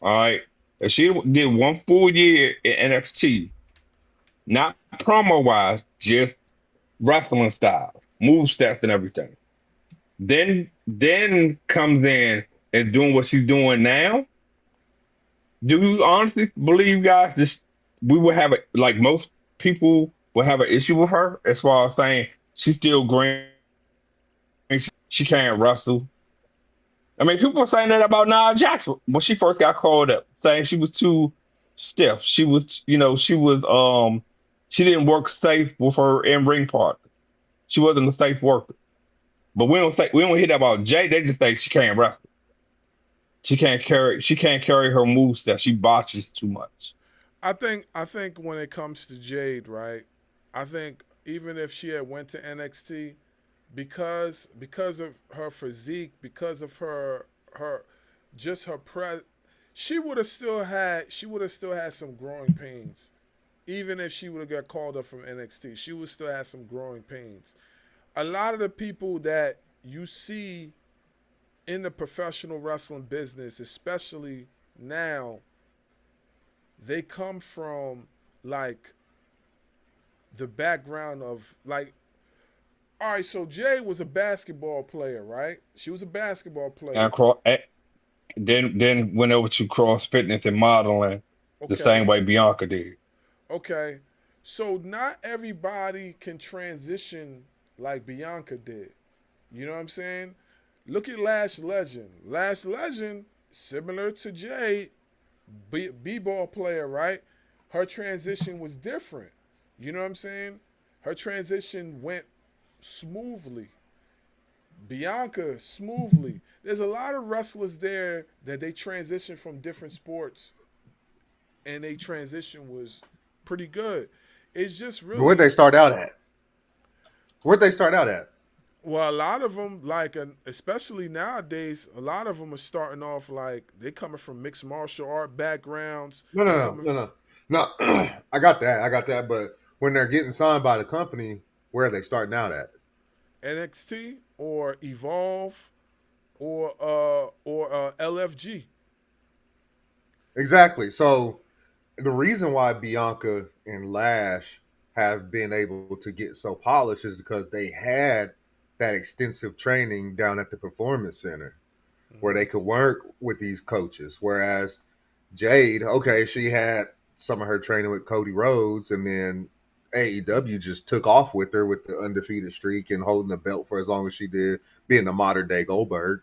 All right. If she did one full year in NXT, not promo wise, just wrestling style, move sets and everything. Then comes in and doing what she's doing now. Do you honestly believe, guys, this we will have it like most people will have an issue with her as far as saying she's still green, she can't wrestle. I mean, people were saying that about Nia Jax when she first got called up, saying she was too stiff. She didn't work safe with her in ring partner. She wasn't a safe worker. But we don't hear that about Jay. They just think she can't wrestle. She can't carry her moves that she botches too much. I think when it comes to Jade, right? I think even if she had went to NXT, because of her physique, because of her just her she would have still had some growing pains. Even if she would have got called up from NXT, she would still have some growing pains. A lot of the people that you see in the professional wrestling business, especially now, they come from like the background of like, all right, so Jay was a basketball player, right? She was a basketball And player. then went over to cross fitness and modeling the Okay. same way Bianca did. Okay. So not everybody can transition like Bianca did. You know what I'm saying? Look at Lash Legend. Lash Legend, similar to Jay, B-ball player, right? Her transition was different. You know what I'm saying? Her transition went smoothly. Bianca smoothly. There's a lot of wrestlers there that they transition from different sports, and they transition was pretty good. It's just Where'd really they start out at? Where'd they start out at? well, a lot of them like, especially nowadays, a lot of them are starting off like they coming from mixed martial art backgrounds. No, They no, coming no, no, no. No, I got that. I got that. But when they're getting signed by the company, where are they starting out at? NXT or Evolve or LFG. Exactly. So the reason why Bianca and Lash have been able to get so polished is because they had that extensive training down at the performance center where Mm-hmm. they could work with these coaches. Whereas Jade, okay, she had some of her training with Cody Rhodes, and then AEW just took off with her with the undefeated streak and holding the belt for as long as she did, being the modern day Goldberg.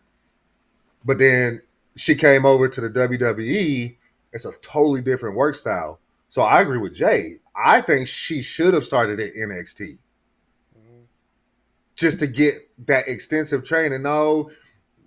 But then she came over to the WWE. It's a totally different work style. So I agree with Jay. I think she should have started at NXT just to get that extensive training. No,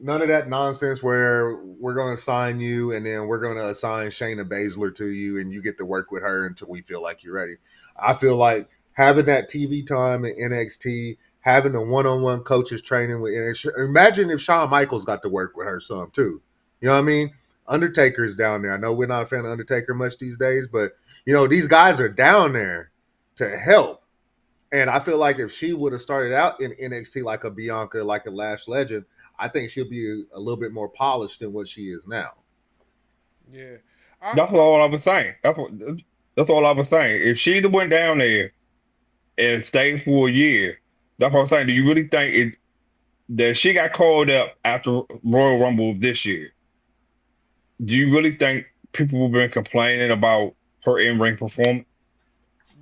none of that nonsense where we're going to assign you and then we're going to assign Shayna Baszler to you and you get to work with her until we feel like you're ready. I feel like having that TV time in NXT, having the one-on-one coaches training with NXT. Imagine if Shawn Michaels got to work with her some too. You know what I mean? Undertaker's down there. I know we're not a fan of Undertaker much these days, but these guys are down there to help. And I feel like if she would have started out in NXT like a Bianca, like a Lash Legend, I think she'll be a little bit more polished than what she is now. Yeah. That's all I was saying. That's all I was saying. If she'd have went down there and stayed for a year, that's what I'm saying. Do you really think that she got called up after Royal Rumble this year? Do you really think people have been complaining about her in-ring performance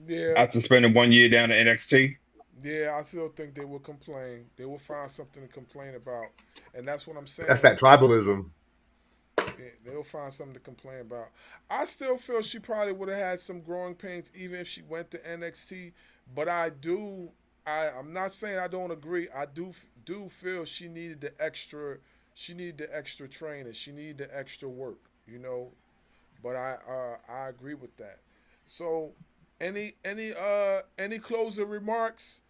Yeah. after spending 1 year down at NXT? Yeah, I still think they will complain. They will find something to complain about. And that's what I'm saying. That's that tribalism. Yeah, they'll find something to complain about. I still feel she probably would have had some growing pains even if she went to NXT. But I'm not saying I don't agree. I do feel she needed the extra training. She needed the extra work, But I agree with that. So any closing remarks?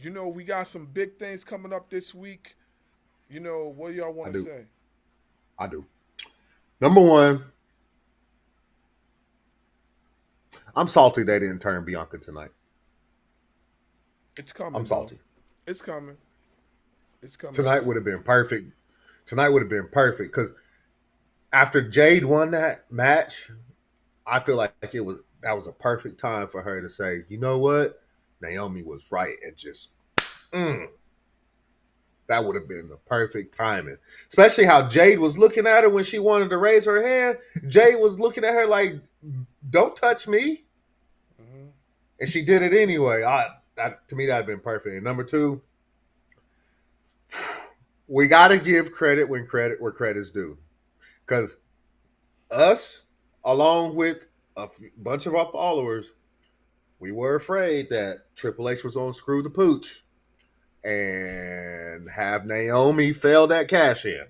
We got some big things coming up this week. What do y'all want to say? I do. Number one, I'm salty they didn't turn Bianca tonight. It's coming. I'm salty. Though. It's coming. It's coming. Tonight would have been perfect. Tonight would have been perfect because after Jade won that match, I feel like that was a perfect time for her to say, you know what? Naomi was right and just that would have been the perfect timing. Especially how Jade was looking at her when she wanted to raise her hand. Jade was looking at her like, don't touch me. Mm-hmm. And she did it anyway. To me, that would have been perfect. And number two, we got to give credit where credit's due. Because us, along with a bunch of our followers, we were afraid that Triple H was on Screw the Pooch and have Naomi fail that cash in.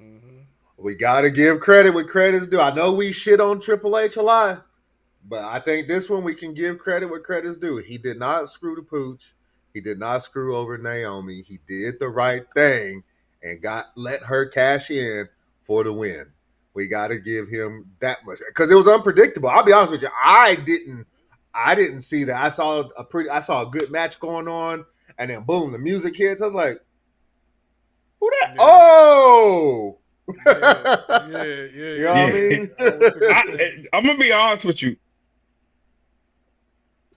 Mm-hmm. We got to give credit where credit's due. I know we shit on Triple H a lot, but I think this one we can give credit where credit's due. He did not screw the Pooch. He did not screw over Naomi. He did the right thing and let her cash in for the win. We got to give him that much because it was unpredictable. I'll be honest with you. I didn't see that. I saw a good match going on, and then boom, the music hits. I was like, "Who that? Yeah. Oh, yeah. You know what I mean? I'm gonna be honest with you.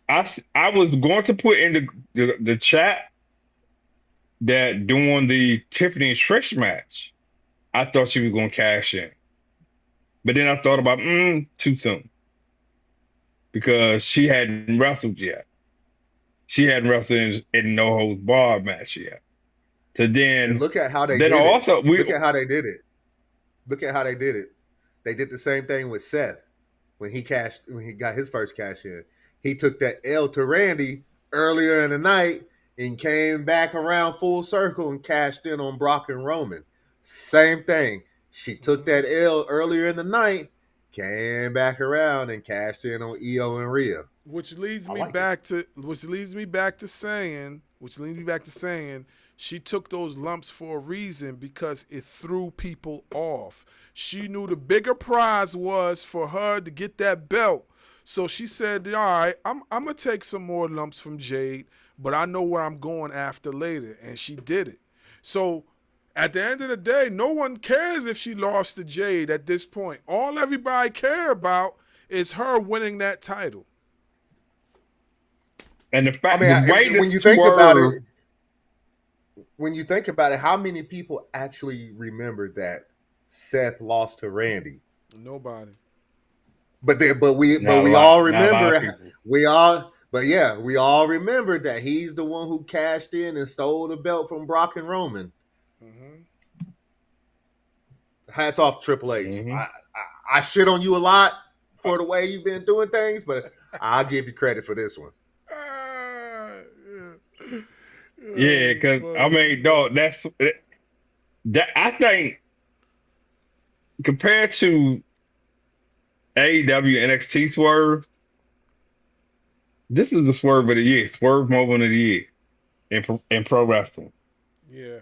I was going to put in the chat that during the Tiffany and Trish match, I thought she was going to cash in. But then I thought about, too soon. Because she hadn't wrestled yet. She hadn't wrestled in No Holds Barred match yet. So then, and look at how they did it. Look at how they did it. Look at how they did it. They did the same thing with Seth when he got his first cash in. He took that L to Randy earlier in the night and came back around full circle and cashed in on Brock and Roman. Same thing. She took that L earlier in the night, came back around and cashed in on Io and Rhea. Which leads me back to saying she took those lumps for a reason because it threw people off. She knew the bigger prize was for her to get that belt. So she said, all right, I'm going to take some more lumps from Jade, but I know where I'm going after later. And she did it. So at the end of the day, no one cares if she lost to Jade at this point. All everybody care about is her winning that title. And the fact, when you think about it, how many people actually remember that Seth lost to Randy? Nobody. but Not a we lot. all Not a lot of remember people. we all remember that he's the one who cashed in and stole the belt from Brock and Roman. Mm-hmm. Hats off to Triple H. Hmm. I shit on you a lot for the way you've been doing things, but I'll give you credit for this one. Yeah. Yeah, Oh, it's because I funny. mean, dog, that I think compared to AEW NXT Swerve, this is the Swerve of the year, Swerve moment of the year in pro wrestling. Yeah.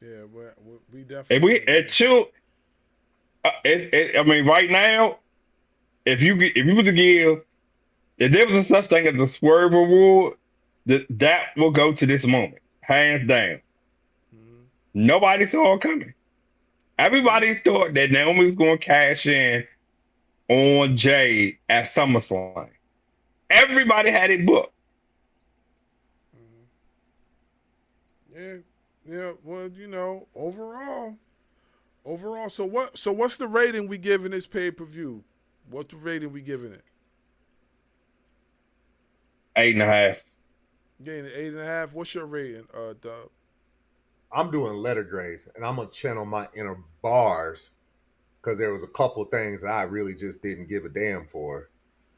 Yeah. We And definitely we agree. at two, I mean, right now, if you were to give, if there was a such thing as a Swerve award, that will go to this moment, hands down. Mm-hmm. Nobody saw it coming. Yeah. Everybody thought that Naomi was going to cash in on Jay at SummerSlam. Everybody had it booked. Mm-hmm. Yeah. Yeah. Well, overall. So what? So what's the rating we giving this pay per view? What's the rating we giving it? 8.5. Getting an 8.5. What's your rating, Dub? I'm doing letter grades, and I'm gonna channel my inner bars because there was a couple of things that I really just didn't give a damn for.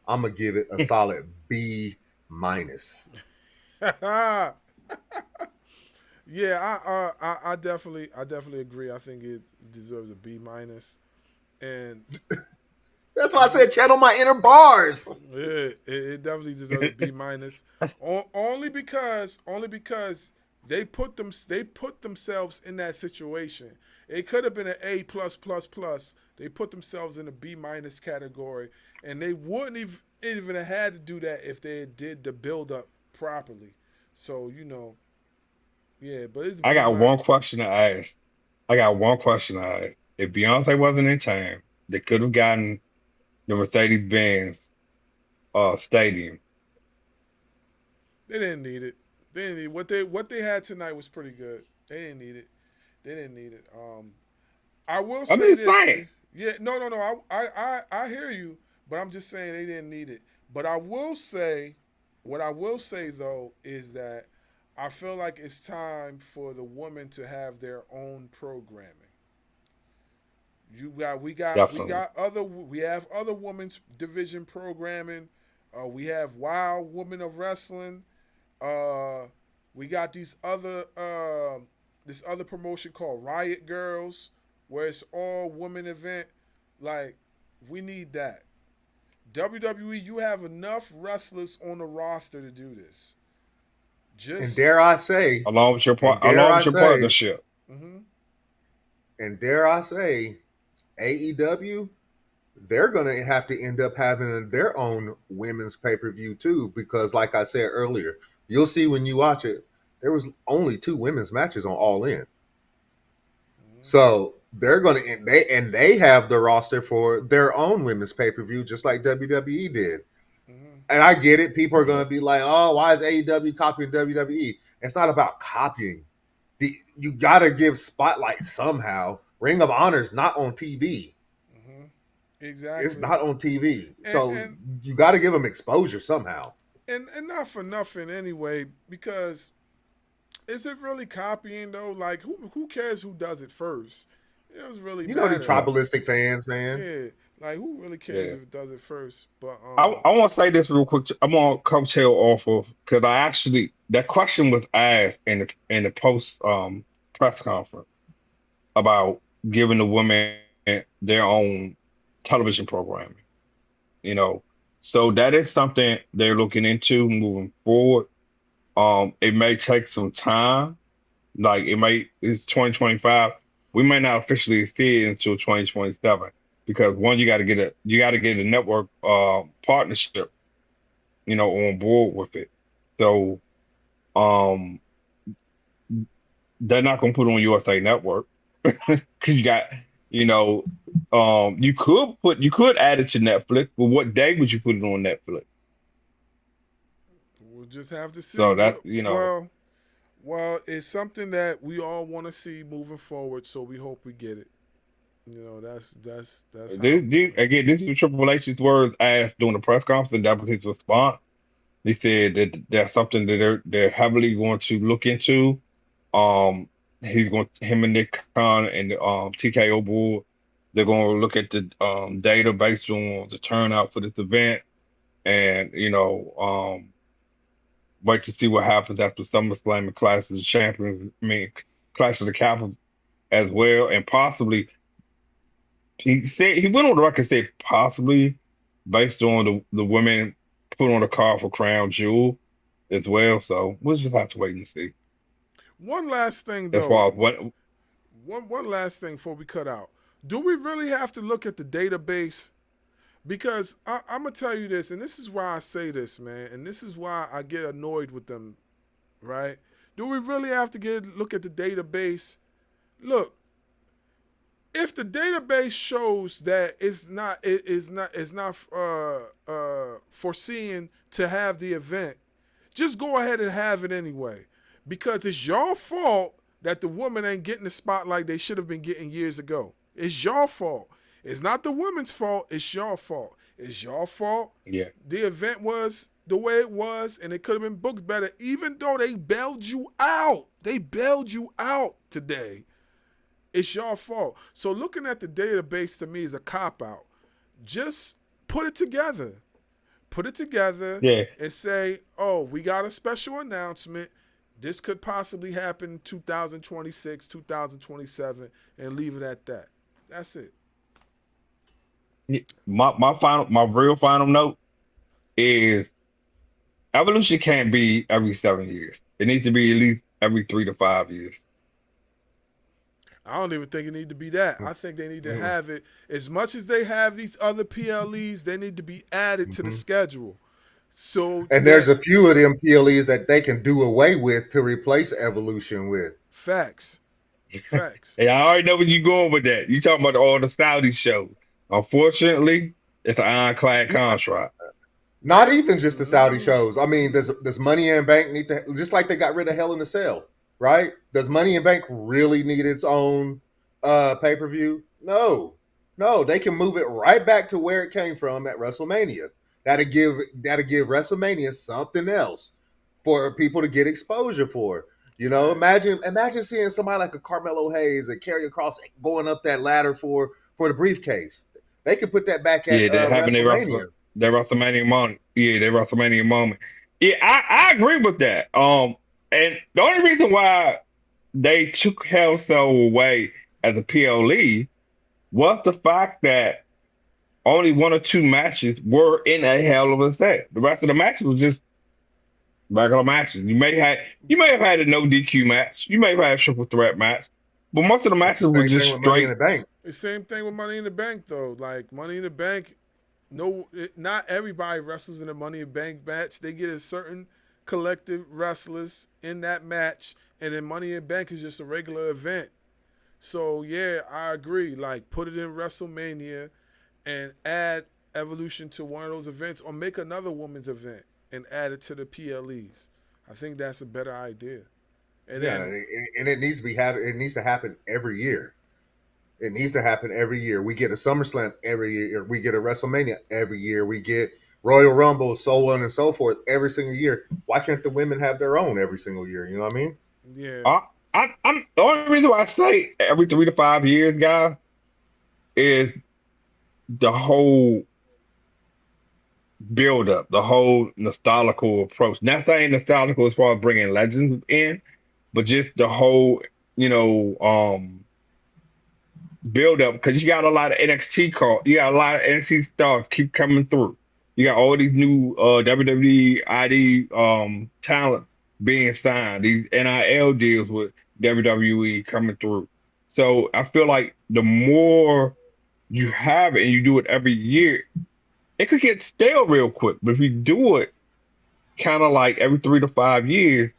I'm gonna give it a solid B minus. Yeah, I definitely agree. I think it deserves a B minus, and That's why I said channel my inner bars. yeah, it definitely deserves a B minus. Only because they put themselves in that situation. It could have been an A plus plus plus. They put themselves in a B minus category, and they wouldn't even have had to do that if they did the build up properly. So yeah, but it's a I B got minus. one question to ask. I got one question to ask. If Beyonce wasn't in town, they could have gotten the Mercedes Benz stadium. They didn't need it. They didn't need what they had tonight was pretty good. They didn't need it. They didn't need it. I will I'm say just this. saying. Yeah, no. I hear you, but I'm just saying they didn't need it. But I will say, what I will say though is that I feel like it's time for the women to have their own programming. Definitely. We have other women's division programming. We have Wild Women of Wrestling. Uh, we got this other promotion called Riot Girls, where it's all women event. Like we need that. WWE, you have enough wrestlers on the roster to do this. And Just dare I say, and dare Along I with your say, partnership. mm-hmm, and dare I say, AEW, they're going to have to end up having their own women's pay-per-view too, because like I said earlier, you'll see when you watch it, there was only two women's matches on All In. mm-hmm, So they're going to they have the roster for their own women's pay-per-view, just like WWE did. mm-hmm, And I get it. People are going Yeah, to be like, "Oh, why is AEW copying WWE?" It's not about copying. You got to give spotlight somehow. Ring of Honor's not on TV. mm-hmm. It's Exactly. not on TV. And So and you got to give them exposure somehow. and not for nothing anyway, because is it really copying though? Like who cares who does it first? It doesn't really You know the matter. yeah, tribalistic fans, man. Yeah, like who really cares yeah. if it does it first? But I want to say this real quick. I'm on coattail off of because I actually that question was asked in the post press conference about giving the women their own television programming. You know, so that is something they're looking into moving forward. It may take some time. Like it's 2025. We may not officially see it until 2027 because one, you got to get a network partnership, on board with it. So um they're not gonna put it on USA Network because you got, you know, you could add it to Netflix, but what day would you put it on Netflix? we'll just have to see. So that's Well, it's something that we all want to see moving forward. So we hope we get it. That's how. Again, this is Triple H's words asked during the press conference, and that was his response. He said that that's something that they're heavily going to look into. Um, him and Nick Khan and the TKO board, they're going to look at the data based on the turnout for this event, and wait to see what happens after SummerSlam and Clash of the Champions. I mean, Clash of the Capitals as well, and possibly he went on the record and said possibly based on the women put on the card for Crown Jewel as well. So we'll just have to wait and see. One last thing As though. far as what One last thing before we cut out. Do we really have to look at the database? Because I'm gonna tell you this, and this is why I say this, man, and this is why I get annoyed with them, right? Do we really have to look at the database? Look, if the database shows that it's not foreseeing to have the event, just go ahead and have it anyway, because it's your fault that the woman ain't getting the spotlight they should have been getting years ago. It's your fault. It's not the women's fault. It's your fault. It's your fault. yeah. The event was the way it was, and it could have been booked better, even though they bailed you out. They bailed you out today. It's your fault. So looking at the database to me is a cop-out. Just put it together. Put it together Yeah. and say, oh, we got a special announcement. This could possibly happen 2026, 2027, and leave it at that. That's it. My real final note is evolution can't be every 7 years. It needs to be at least every 3 to 5 years. I don't even think it need to be that. I think they need to have it as much as they have these other PLEs. They need to be added to the schedule. So And there's a few of them PLEs that they can do away with to replace Evolution with. facts. Hey, I already know where you're going with that. You talking about all the Saudi shows. Unfortunately, it's an ironclad contract. Not even just the Saudi shows. I mean, does Money in Bank need to, just like they got rid of Hell in a Cell, right? Does Money in Bank really need its own pay-per-view? No. No, they can move it right back to where it came from at WrestleMania. That'll give WrestleMania something else for people to get exposure for. You know, imagine seeing somebody like a Carmelo Hayes and Karrion Kross going up that ladder for the briefcase. They could put that back at Yeah, they're having WrestleMania. their WrestleMania moment. Yeah, their WrestleMania moment. Yeah, I agree with that. And the only reason why they took Hell Cell away as a PLE was the fact that only one or two matches were in a Hell of a Cell. The rest of the matches was just regular matches. You may have had a no DQ match. You may have had a triple threat match, but most of the matches were Same just thing with Money in straight. the Bank. The same thing with Money in the Bank, though. Like Money in the Bank, not everybody wrestles in a Money in the Bank match. They get a certain collective wrestlers in that match, and then Money in the Bank is just a regular event. So yeah, I agree. Like put it in WrestleMania, and add Evolution to one of those events, or make another women's event and add it to the PLEs. I think that's a better idea. And Yeah, then and it needs to be happen. It needs to happen every year. It needs to happen every year. We get a SummerSlam every year. We get a WrestleMania every year. We get Royal Rumble, so on and so forth every single year. Why can't the women have their own every single year? You know what I mean? yeah, I'm the only reason why I say every 3 to 5 years, guys, is the whole build up, the whole nostalgical approach. Not saying nostalgical as far as bringing legends in, but just the whole, you know, build up because you got a lot of NXT call, you got a lot of NXT stars keep coming through. You got all these new WWE ID talent being signed, these NIL deals with WWE coming through. So I feel like the more you have it and you do it every year, it could get stale real quick. But if you do it kind of like every 3 to 5 years,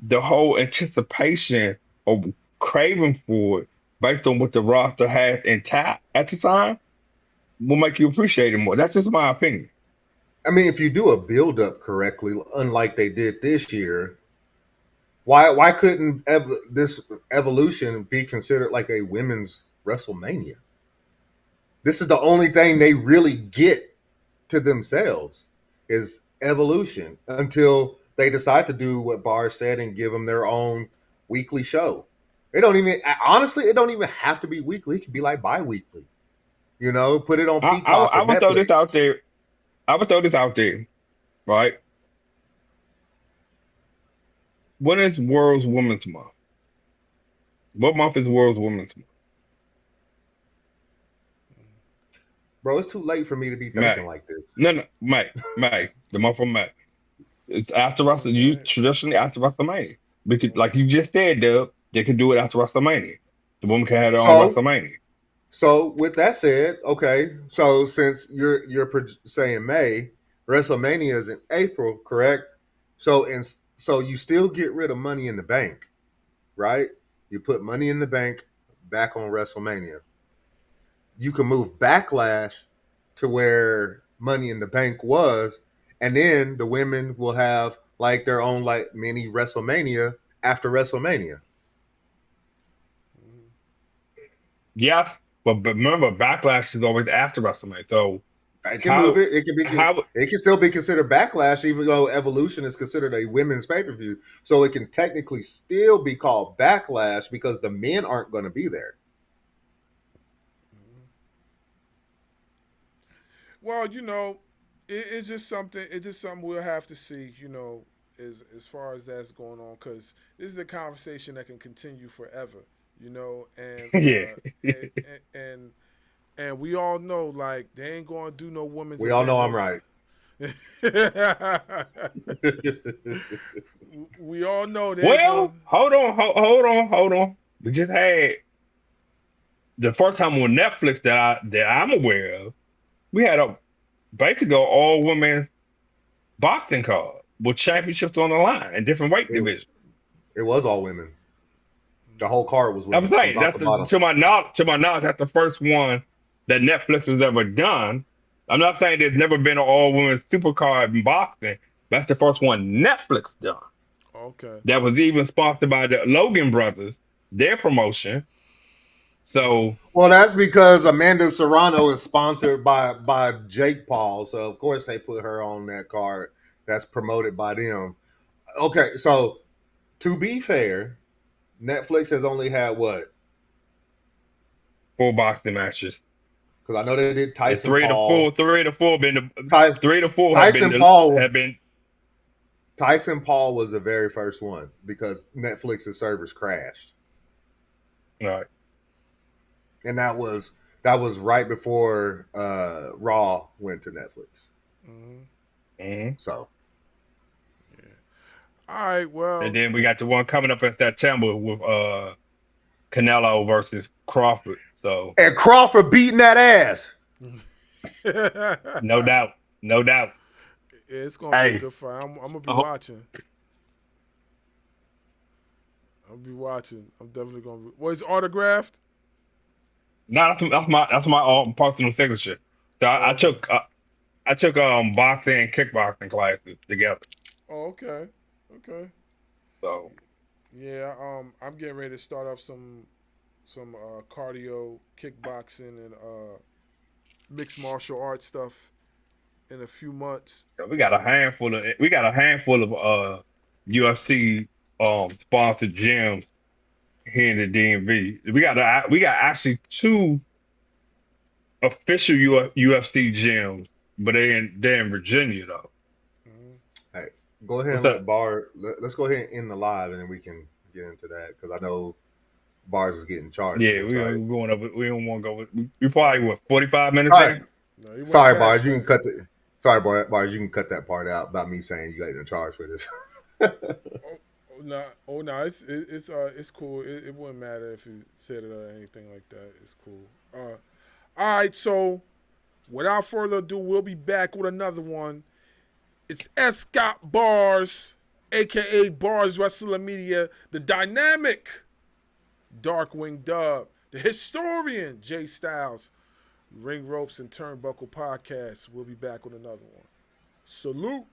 the whole anticipation of craving for it based on what the roster had intact at the time will make you appreciate it more. That's just my opinion. I mean, if you do a build up correctly, unlike they did this year, why couldn't this Evolution be considered like a women's WrestleMania? This is the only thing they really get to themselves is Evolution until they decide to do what Barr said and give them their own weekly show. It don't even honestly, it don't even have to be weekly. It could be like bi-weekly. Put it on Peacock I or would throw this out Netflix. there. I would throw this out there, right? When is World's Women's Month? What month is World's Women's Month? Bro, it's too late for me to be thinking May. like this. No, May. May. The month of May. It's after Wrestle. You Okay. traditionally after WrestleMania. Because, like you just said, Dub, they can do it after WrestleMania. The woman can have their own So, WrestleMania. with that said, okay. So since you're saying May, WrestleMania is in April, correct? So you still get rid of Money in the Bank, right? You put Money in the Bank back on WrestleMania. You can move Backlash to where Money in the Bank was, and then the women will have like their own like mini WrestleMania after WrestleMania. Yes, but remember, Backlash is always after WrestleMania. So I can move how it. It can be. how It can still be considered Backlash, even though Evolution is considered a women's pay per view. So it can technically still be called Backlash because the men aren't going to be there. Well, it's just something. It's just something we'll have to see. As far as that's going on, because this is a conversation that can continue forever. And yeah. and we all know like they ain't gonna do no women's We all know event. I'm right. We all know they ain't Well, going. hold on. We just had the first time on Netflix that I'm aware of. We had a basically an all women's boxing card with championships on the line in different weight it, divisions. it was all women. The whole card was I'm women from saying top that's to bottom. to my knowledge, that's the first one that Netflix has ever done. I'm not saying there's never been an all women's supercard in boxing. That's the first one Netflix done. Okay. That was even sponsored by the Logan brothers, their promotion. So Well, that's because Amanda Serrano is sponsored by Jake Paul, so of course they put her on that card that's promoted by them. Okay, so to be fair, Netflix has only had what? four boxing matches. Because I know they did And Tyson Paul. Ty, three to four Tyson Paul have been Tyson Paul was the very first one because Netflix's servers crashed, all right. and that was right before Raw went to Netflix. Mm-hmm. Mm-hmm. So Yeah. All right. And Well. then we got the one coming up in September with Canelo versus Crawford. So and Crawford beating that ass. no doubt, no doubt. It's gonna be a Hey, good fight. I'm gonna be oh, watching. I'll be watching. I'm definitely gonna. Well, it's autographed. no, that's my personal signature. So Oh, okay. I took boxing and kickboxing classes together. Oh, okay. Okay. So Yeah. I'm getting ready to start off some cardio, kickboxing, and mixed martial arts stuff in a few months. And we got a handful of UFC sponsored gyms here in the DMV. We got actually two official UFC gyms, but they're in Virginia though. mhm. Hey, go ahead What's and let up? Bar. Let's go ahead and end the live, and then we can get into that because I know Bars is getting charged for Yeah, this, right? we're going over. We don't want to go. We probably what 45 minutes All right. in. No, he went Sorry, past Bars. You that. can cut the. Sorry, Bars. You can cut that part out about me saying you got in charge for this. No, it's cool. It wouldn't matter if you said it or anything like that. It's cool. All right, so without further ado, we'll be back with another one. It's S. Scott Bars, aka Bars Wrestling Media, the dynamic Darkwing Dub, the historian Jay Styles, Ring Ropes and Turnbuckle Podcast. We'll be back with another one. Salute.